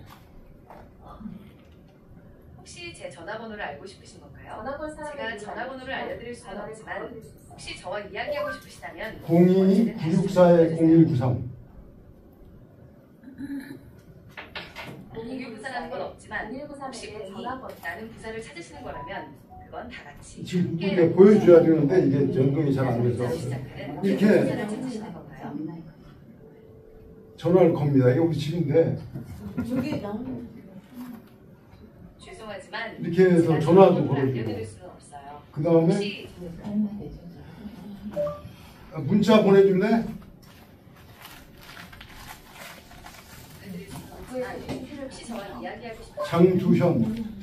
혹시 제 전화번호를 알고 싶으신 건가요? 제가 전화번호를 알려드릴 수는 없지만 혹시 저와 이야기하고 싶으시다면 02-964-0193 공유 부사라는 건 없지만 혹시 나는 부사를 찾으시는 거라면 그건 다 같이 지금 이게 보여줘야 되는데 이게 연동이 잘 안 돼서 이렇게 부사를 찾으시는 건가요? 전화를 겁니다. 이게 우리 집인데 죄송하지만 이렇게 해서 제가 전화도 전화번호를 걸어주고. 알려드릴 수는 없어요. 그 다음에 혹시 문자 보내줄래? 알려드릴 수는 없지만 혹시 저와 이야기하고 싶으시다면 장두현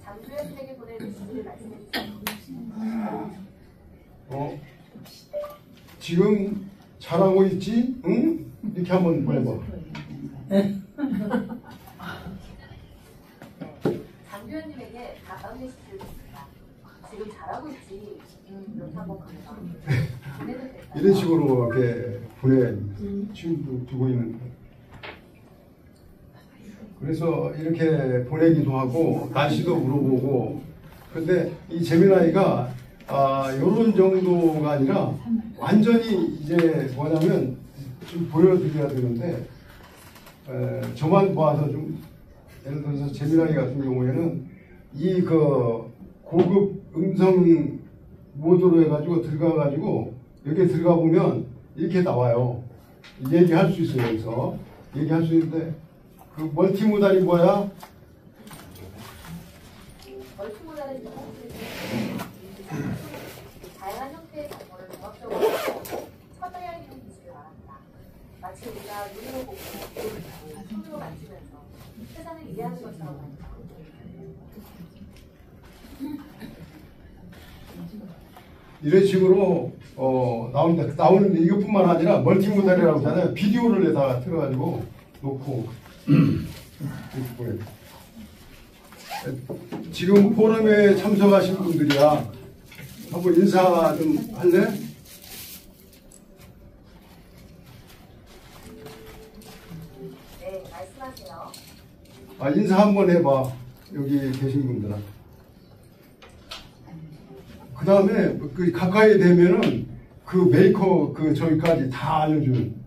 장두현에게 보낼 메시지를 말씀해 주세요. 지금 잘하고 있지? 응? 이렇게 한번 보내봐. 장두현님에게 다음 메시지를 드립니다. 지금 잘하고 있지? 이렇게 한번 보내봐. 보내도 될까요? 이런 식으로 이렇게 지금 두고 있는 거예요. 그래서 이렇게 보내기도 하고 날씨도 물어보고. 근데 이 재미나이가 이런 정도가 아니라 완전히 이제 뭐냐면 좀 보여드려야 되는데 저만 봐서 좀 예를 들어서 재미나이 같은 경우에는 이 그 고급 음성 모드로 해가지고 들어가가지고 여기 들어가 보면 이렇게 나와요. 얘기할 수 있어요. 여기서 얘기할 수 있는데 그 멀티모달이 뭐야? 멀티모달은 다양한 형태의 정보를 종합적으로 처리할 수 있는 기술을 말합니다. 마치 우리가 눈으로 보고 손으로 만지면서 세상을 이해하는 것처럼 말입니다. 이런 식으로 나오는데 이것뿐만 아니라 멀티모달이라고 하잖아요. 비디오를 내다가 틀어가지고 놓고 이렇게 보내요. 지금 포럼에 참석하신 분들이야. 한번 인사 좀 할래? 네, 말씀하세요. 인사 한번 해봐. 여기 계신 분들은. 그 다음에 그 가까이 되면은 그 메이커 그 저기까지 다 알려주는.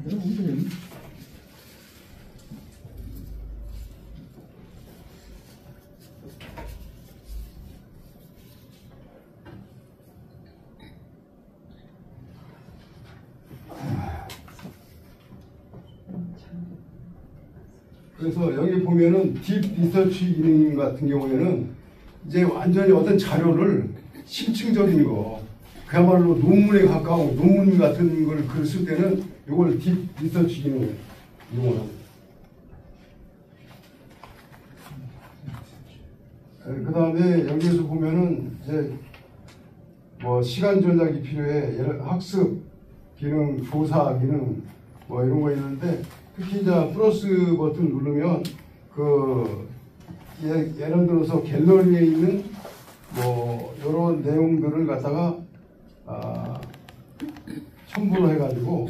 그대로 오면 그래서 여기 보면은 딥 리서치 기능 같은 경우에는 이제 완전히 어떤 자료를 심층적인 거, 그야말로 논문에 가까운 논문 같은 걸 글 쓸 때는 이걸 딥 리서치 기능을 이용합니다. 그 다음에 여기에서 보면은 이제 뭐 시간 전략이 필요해, 학습 기능, 조사 기능 뭐 이런 거 있는데 특히 이제 플러스 버튼 누르면 그 예를 들어서 갤러리에 있는 뭐 이런 내용들을 갖다가 첨부를 해가지고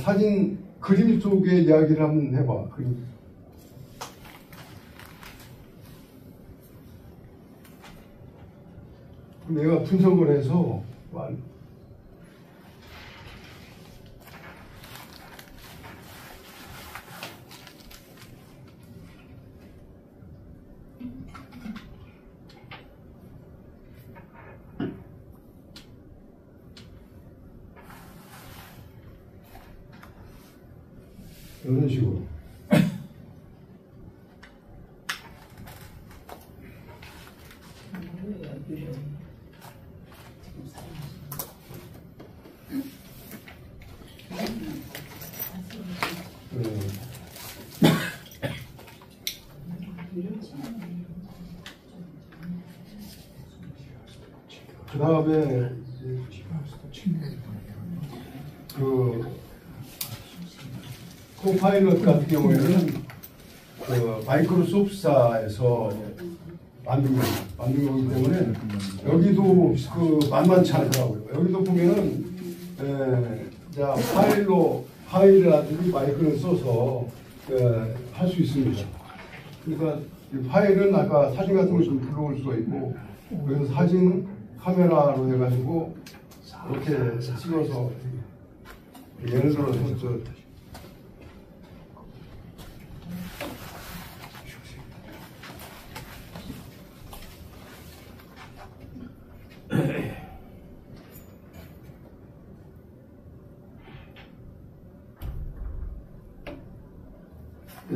사진 그림 속의 이야기를 한번 해봐. 그림. 내가 분석을 해서 이런 식으로. 다음에 그 코파일럿 같은 경우에는 그 마이크로소프트사에서 만든 거기 때문에 여기도 그 만만치 않더라고요. 여기도 보면은 자 파일이라든지 마이크를 써서 할 수 있습니다. 그러니까 이 파일은 아까 사진 같은 걸 좀 불러올 수가 있고 그래서 사진 카메라로 해가지고 이렇게 찍어서 예를 들어서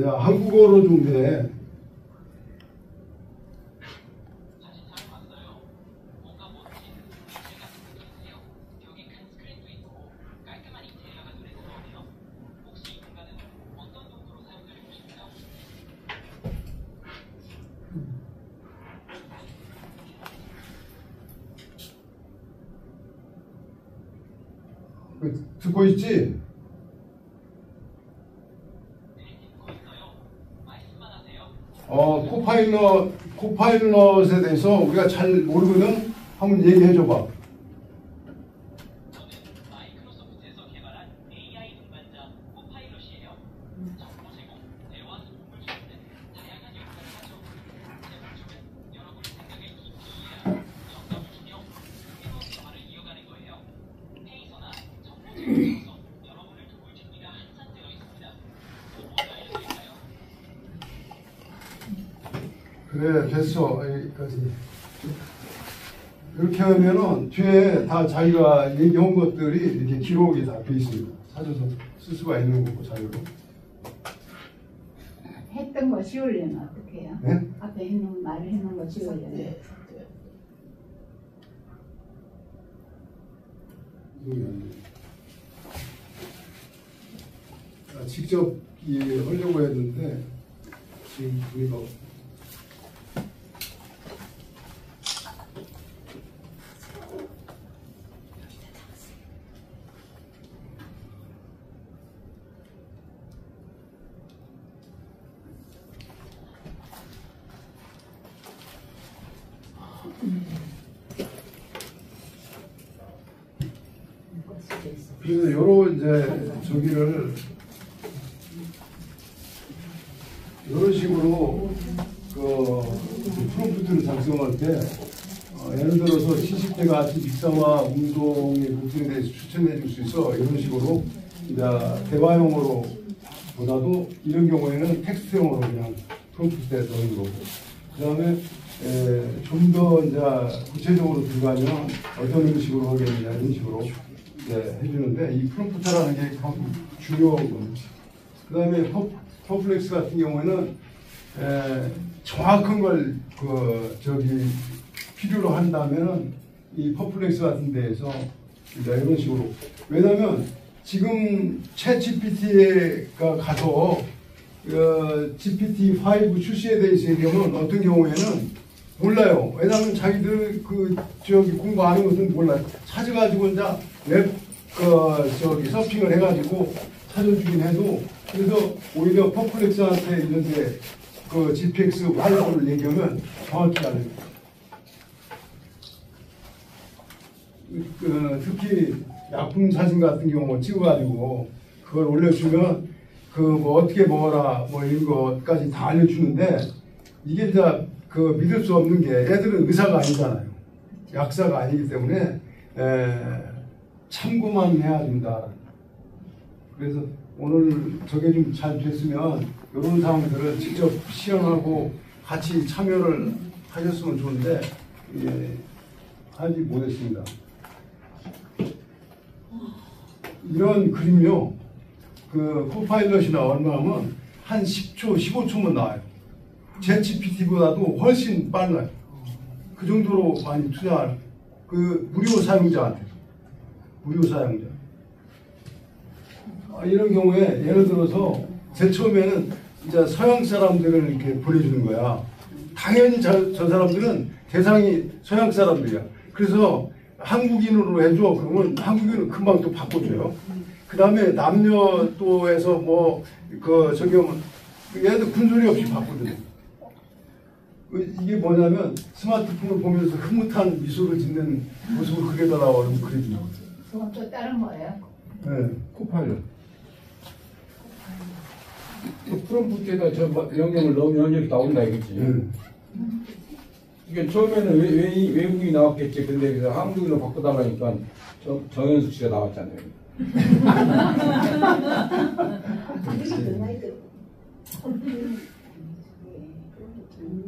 야, 한국어로 좀 해. 듣고 있지? 코파일럿에 대해서 우리가 잘 모르거든? 한번 얘기해 줘봐. 마이크로소프트에서 개발한 AI 동반자 코파일럿이에요. 정보 제공, 대화 소통을 주는 다양한 역할을 하죠. 제 목적은 여러분의 생각을 깊이 이해하고 정답을 주며 새로운 대화를 이어가는 거예요. 회의서나 정보 제공에서 여러분을 도울 준비가 항상 되어 있습니다. 뭐 알려드릴까요? 그래, 됐어. 여기까지. 이렇게 하면은 뒤에 다 자기가 얘기한 것들이 이렇게 기록이 다 돼 있습니다. 찾아서 쓸 수가 있는 거고, 자료로. 했던 거 지우려면 어떻게 해요? 네? 앞에 해놓은 말을 해놓은 거 지우려면 직접 하려고 했는데 지금 우리가 그래서 여러 이제 저기를 이런 식으로 그 프롬프트를 작성할 때 예를 들어서 70대가 아직 익사와 운동의 부분에 대해서 추천해 줄 수 있어 이런 식으로 이제 대화용어로 보다도 이런 경우에는 텍스트용어로 그냥 프롬프트에 넣는 거고 그 다음에 좀 더 이제 구체적으로 들어가면 어떤 형식으로 하겠느냐 이런 식으로 해주는데 이 프롬프트라는 게 중요하고 그 다음에 퍼플렉스 같은 경우에는 정확한 걸 필요로 한다면은 이 퍼플렉스 같은 데에서 이런 식으로 왜냐하면 지금 챗 GPT가 가서 GPT-5 출시에 대해서 얘기하면 어떤 경우에는 몰라요. 왜냐하면 자기들 공부 안 하는 것은 몰라요. 찾아가지고 이제 서핑을 해가지고 찾아주긴 해도 그래서 오히려 퍼플렉스한테 이런데 GPX 활용을 얘기하면 정확히 알아요. 특히 약품 사진 같은 경우 찍어가지고 그걸 올려주면 어떻게 먹어라 이런 것까지 다 알려주는데 이게 이제 믿을 수 없는 게 애들은 의사가 아니잖아요. 약사가 아니기 때문에 참고만 해야 된다. 그래서 오늘 저게 좀 잘 됐으면 이런 상황들을 직접 시연하고 같이 참여를 하셨으면 좋은데 하지 못했습니다. 이런 그림요. 코파일럿이나 얼마 하면 한 10초, 15초면 나와요. 챗GPT보다도 훨씬 빨라요. 그 정도로 많이 투자하는 무료 사용자한테. 이런 경우에 예를 들어서 제일 처음에는 이제 서양 사람들을 이렇게 보내주는 거야. 당연히 저 사람들은 대상이 서양 사람들이야. 그래서 한국인으로 해줘. 그러면 한국인은 금방 또 바꿔줘요. 그 다음에 남녀 또 해서 뭐, 얘도 군소리 없이 바꾸거든요. 이게 뭐냐면 스마트폰을 보면서 흐뭇한 미소를 짓는 모습을 그려다 나오는 그림이에요. 그건 또 다른 거예요? 네. 코파일럿. 그 프롬프트에다 저 영역을 넣으면 이렇게 나온다 이거지. 이게 처음에는 외국인이 나왔겠지. 근데 그래서 한국인으로 바꿔달라니까 정현숙 씨가 나왔잖아요.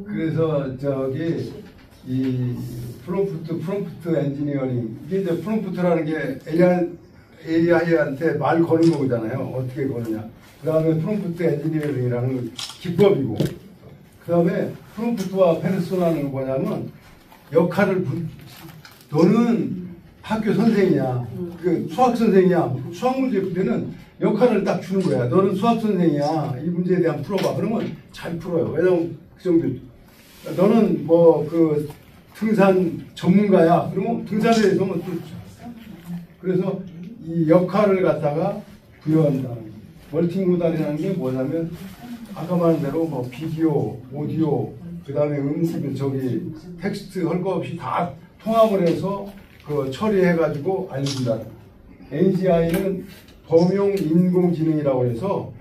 그래서 이 프롬프트 엔지니어링, 이게 이제 프롬프트라는 게 AI한테 말 거는 거잖아요. 어떻게 거느냐. 그 다음에 프롬프트 엔지니어링이라는 기법이고, 그 다음에 프롬프트와 페르소나는 뭐냐면 너는 학교 선생이야. 그 수학 선생이야. 수학 문제 풀 때는 역할을 딱 주는 거야. 너는 수학 선생이야. 이 문제에 대한 풀어봐. 그러면 잘 풀어요. 왜냐면 그 정도. 너는 뭐 등산 전문가야. 그러면 등산에 대해서는 또 그래서 이 역할을 갖다가 부여한다. 멀티모달이라는 게 뭐냐면 아까 말한 대로 뭐 비디오, 오디오, 그 다음에 텍스트 할 거 없이 다 통합을 해서 처리해가지고 알린다. AGI는 범용 인공지능이라고 해서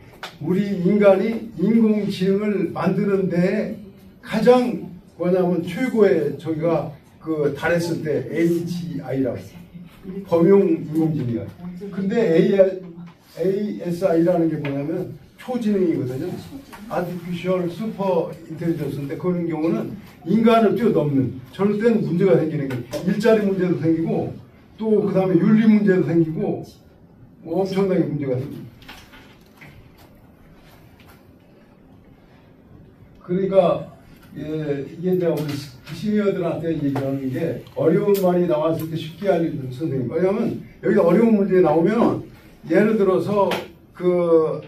우리 인간이 인공지능을 만드는 데 가장 뭐냐면 최고의 달했을 때 AGI라고 범용 인공지능이야. 근데 ASI라는 게 뭐냐면 초지능이거든요. Artificial Super Intelligence인데 그런 경우는 인간을 뛰어넘는 저럴 때는 문제가 생기는 게 일자리 문제도 생기고 또 그 다음에 윤리 문제도 생기고 엄청나게 문제가 생깁니다. 그러니까 이게 이제 우리 시니어들한테 얘기하는 게 어려운 말이 나왔을 때 쉽게 알려주는 선생님. 왜냐하면 여기 어려운 문제 나오면 예를 들어서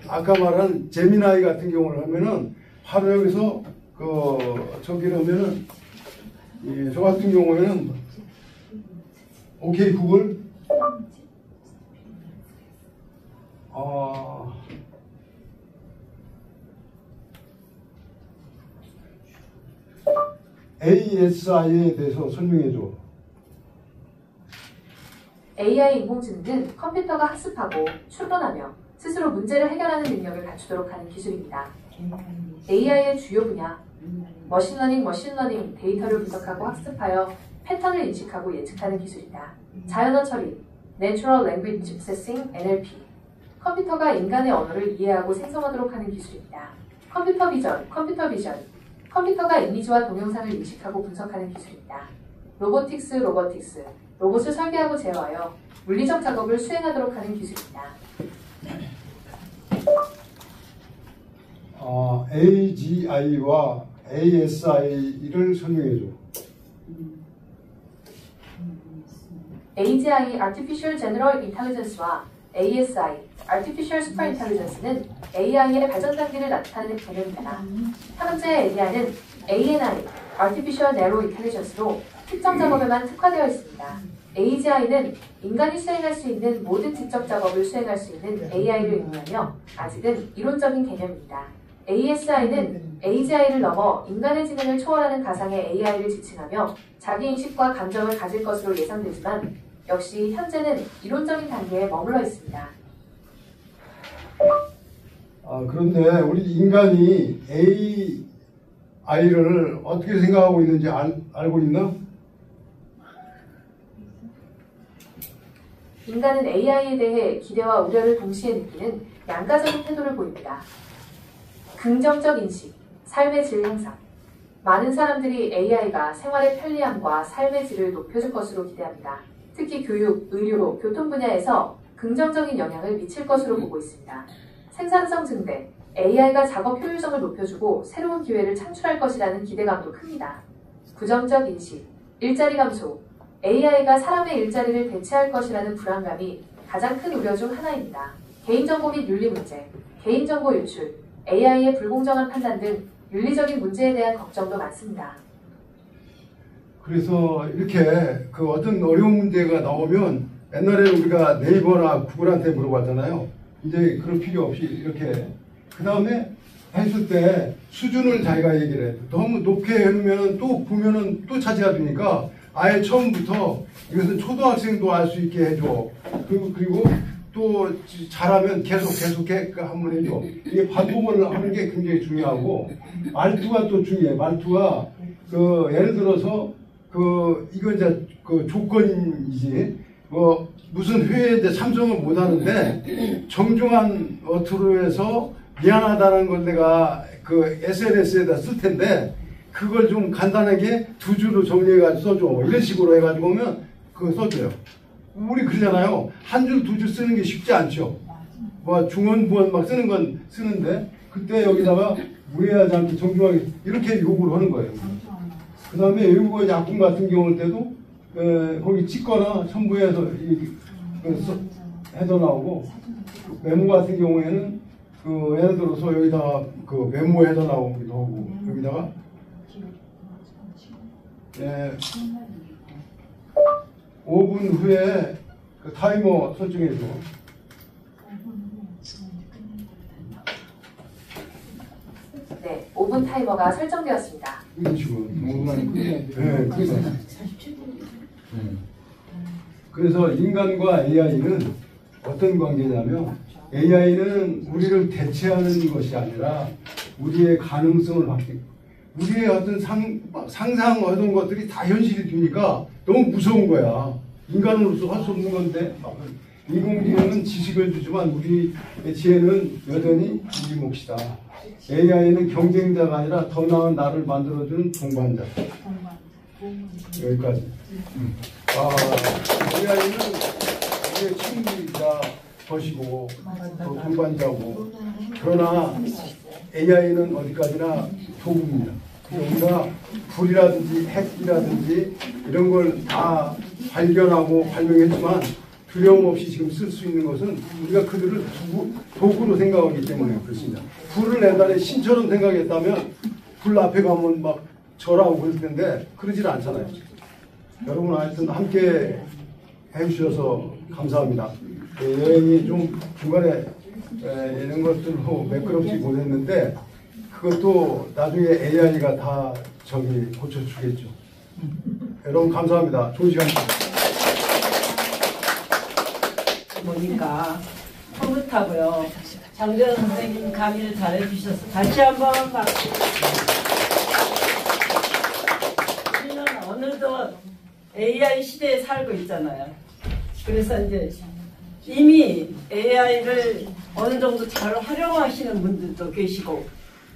아까 말한 제미나이 같은 경우를 하면은 바로 여기서 저기를 하면은 저 같은 경우에는 오케이 구글 ASI에 대해서 설명해줘. AI 인공지능은 컴퓨터가 학습하고 추론하며 스스로 문제를 해결하는 능력을 갖추도록 하는 기술입니다. AI의 주요 분야, 머신러닝 데이터를 분석하고 학습하여 패턴을 인식하고 예측하는 기술이다. 자연어 처리, Natural Language Processing (NLP), 컴퓨터가 인간의 언어를 이해하고 생성하도록 하는 기술입니다. 컴퓨터 비전, 컴퓨터가 이미지와 동영상을 인식하고 분석하는 기술입니다. 로보틱스, 로봇을 설계하고 제어하여 물리적 작업을 수행하도록 하는 기술입니다. AGI와 ASI를 설명해줘. AGI, Artificial General Intelligence와 ASI, Artificial Super Intelligence는 AI의 발전 단계를 나타내는 개념입니다. 한 번째 AI는 ANI, Artificial Narrow Intelligence로 특정 작업에만 특화되어 있습니다. AGI는 인간이 수행할 수 있는 모든 지적 작업을 수행할 수 있는 AI를 의미하며 아직은 이론적인 개념입니다. ASI는 AGI를 넘어 인간의 지능을 초월하는 가상의 AI를 지칭하며 자기인식과 감정을 가질 것으로 예상되지만 역시 현재는 이론적인 단계에 머물러 있습니다. 그런데 우리 인간이 AI를 어떻게 생각하고 있는지 알고 있나? 인간은 AI에 대해 기대와 우려를 동시에 느끼는 양가적인 태도를 보입니다. 긍정적 인식, 삶의 질 향상. 많은 사람들이 AI가 생활의 편리함과 삶의 질을 높여줄 것으로 기대합니다. 특히 교육, 의료, 교통 분야에서 긍정적인 영향을 미칠 것으로 보고 있습니다. 생산성 증대, AI가 작업 효율성을 높여주고 새로운 기회를 창출할 것이라는 기대감도 큽니다. 부정적 인식, 일자리 감소, AI가 사람의 일자리를 대체할 것이라는 불안감이 가장 큰 우려 중 하나입니다. 개인정보 및 윤리 문제, 개인정보 유출, AI의 불공정한 판단 등 윤리적인 문제에 대한 걱정도 많습니다. 그래서 이렇게 그 어떤 어려운 문제가 나오면 옛날에 우리가 네이버나 구글한테 물어봤잖아요. 이제 그럴 필요 없이 이렇게 그 다음에 했을 때 수준을 자기가 얘기를 해. 너무 높게 해놓으면 또 보면은 또 차지가 되니까 아예 처음부터 이것은 초등학생도 알 수 있게 해줘. 그리고 또 잘하면 계속해 한번 해줘. 이게 반복을 하는 게 굉장히 중요하고 말투가 또 중요해. 말투가 그 예를 들어서 그 이거 이제 그 조건이지 뭐 무슨 회의에 이제 참석을 못 하는데 정중한 어투로해서 미안하다는 걸 내가 그 SNS에다 쓸 텐데 그걸 좀 간단하게 두 줄로 정리해가지고 써줘. 이런 식으로 해가지고 오면 그거 써줘요. 우리 그러잖아요. 한 줄, 두 줄 쓰는 게 쉽지 않죠. 뭐 중원, 부원 막 쓰는 건 쓰는데 그때 여기다가 무례하지 않게 정중하게 이렇게 요구를 하는 거예요. 그 다음에 외국어 약품 같은 경우 때도 거기 찍거나 첨부해서 해서 나오고 메모 같은 경우에는 그 예를 들어서 여기다가 그 메모해서 나오기도 하고 여기다가 5분 후에 그 타이머 설정해줘. 네, 5분 타이머가 설정되었습니다. 이런 식으로. 5분 안에 끝내야 돼. 네, 그래서 인간과 AI는 어떤 관계냐면 AI는 우리를 대체하는 것이 아니라 우리의 가능성을 확대. 우리의 어떤 상상하던 것들이 다 현실이 되니까 너무 무서운 거야. 인간으로서 할 수 없는 건데 인공지능은 지식을 주지만 우리의 지혜는 여전히 우리 몫이다. AI는 경쟁자가 아니라 더 나은 나를 만들어주는 동반자. 여기까지. AI는 우리의 친구이자 것이고 또 동반자고 그러나 AI는 어디까지나 도구입니다. 우리가 불이라든지 핵이라든지 이런 걸 다 발견하고 발명했지만 두려움 없이 지금 쓸 수 있는 것은 우리가 그들을 도구로 생각하기 때문에 그렇습니다. 불을 옛날에 신처럼 생각했다면 불 앞에 가면 막 절하고 그럴 텐데 그러질 않잖아요. 여러분 하여튼 함께 해주셔서 감사합니다. 여행이 좀 중간에 이런 것들로 매끄럽지 못했는데 그것도 나중에 AI가 다 고쳐주겠죠. 여러분 감사합니다. 좋은 시간이었습니다. 보니까 흐뭇하고요. 장재현 선생님 강의를 잘해주셔서 다시 한번 박수. 우리는 어느덧 AI 시대에 살고 있잖아요. 그래서 이제 이미 AI를 어느 정도 잘 활용하시는 분들도 계시고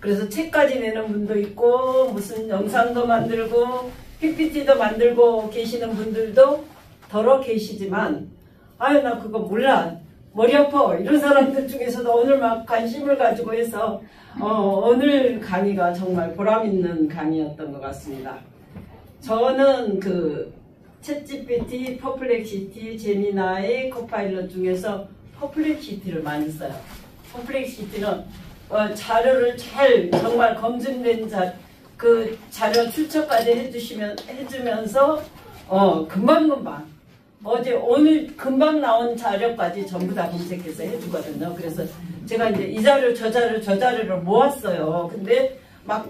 그래서 책까지 내는 분도 있고 무슨 영상도 만들고 PPT도 만들고 계시는 분들도 더러 계시지만 아유 나 그거 몰라 머리 아파 이런 사람들 중에서도 오늘 막 관심을 가지고 해서 오늘 강의가 정말 보람있는 강의였던 것 같습니다. 저는 그 챗GPT, 퍼플렉시티, 제미나이, 코파일럿 중에서 퍼플렉시티를 많이 써요. 퍼플렉시티는 자료를 잘 정말 검증된 그 자료 출처까지 해주면서 금방금방 오늘 금방 나온 자료까지 전부 다 검색해서 해주거든요. 그래서 제가 이제 이 자료 저 자료를 모았어요. 근데 막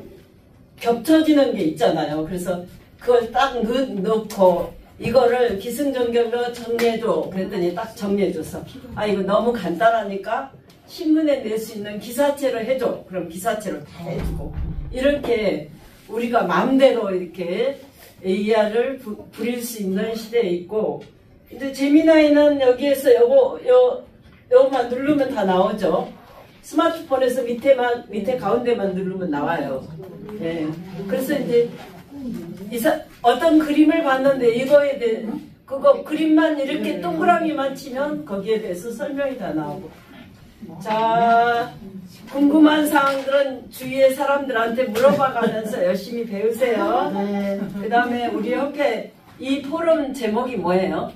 겹쳐지는 게 있잖아요. 그래서 그걸 딱 넣고 이거를 기승전결로 정리해줘 그랬더니 딱 정리해줘서 이거 너무 간단하니까 신문에 낼 수 있는 기사체로 해줘. 그럼 기사체로 다 해주고 이렇게 우리가 마음대로 이렇게 AI를 부릴 수 있는 시대에 있고 이제 제미나이는 여기에서 요거만 누르면 다 나오죠. 스마트폰에서 밑에 가운데만 누르면 나와요. 네. 그래서 이제 어떤 그림을 봤는데 이거에 대해 그거 그림만 이렇게 동그라미만 치면 거기에 대해서 설명이 다 나오고 자 궁금한 사항들은 주위의 사람들한테 물어봐가면서 열심히 배우세요. 그 다음에 우리 협회 이 포럼 제목이 뭐예요?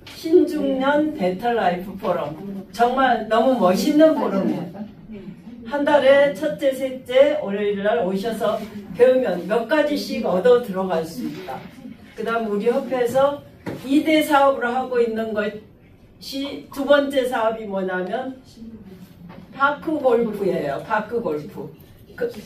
신중년 베터 라이프 포럼. 정말 너무 멋있는 포럼이에요. 한 달에 첫째, 셋째, 월요일 날 오셔서 배우면 몇 가지씩 얻어 들어갈 수 있다. 그 다음 우리 협회에서 2대 사업을 하고 있는 것이 두 번째 사업이 뭐냐면 파크 골프예요. 파크 골프.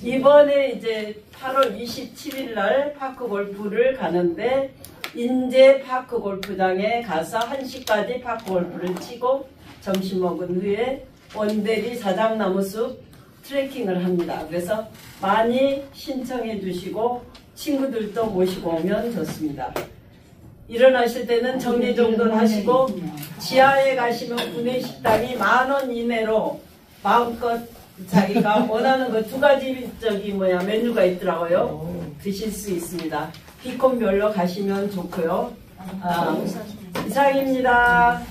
이번에 이제 8월 27일 날 파크 골프를 가는데 인제 파크 골프장에 가서 1시까지 파크 골프를 치고 점심 먹은 후에 원대리 자작나무숲 트레킹을 합니다. 그래서 많이 신청해 주시고 친구들도 모시고 오면 좋습니다. 일어나실 때는 정리정돈 하시고 지하에 가시면 구내식당이 10,000원 이내로 마음껏 자기가 원하는 거 2가지 메뉴가 있더라고요. 드실 수 있습니다. 비콘별로 가시면 좋고요. 이상입니다.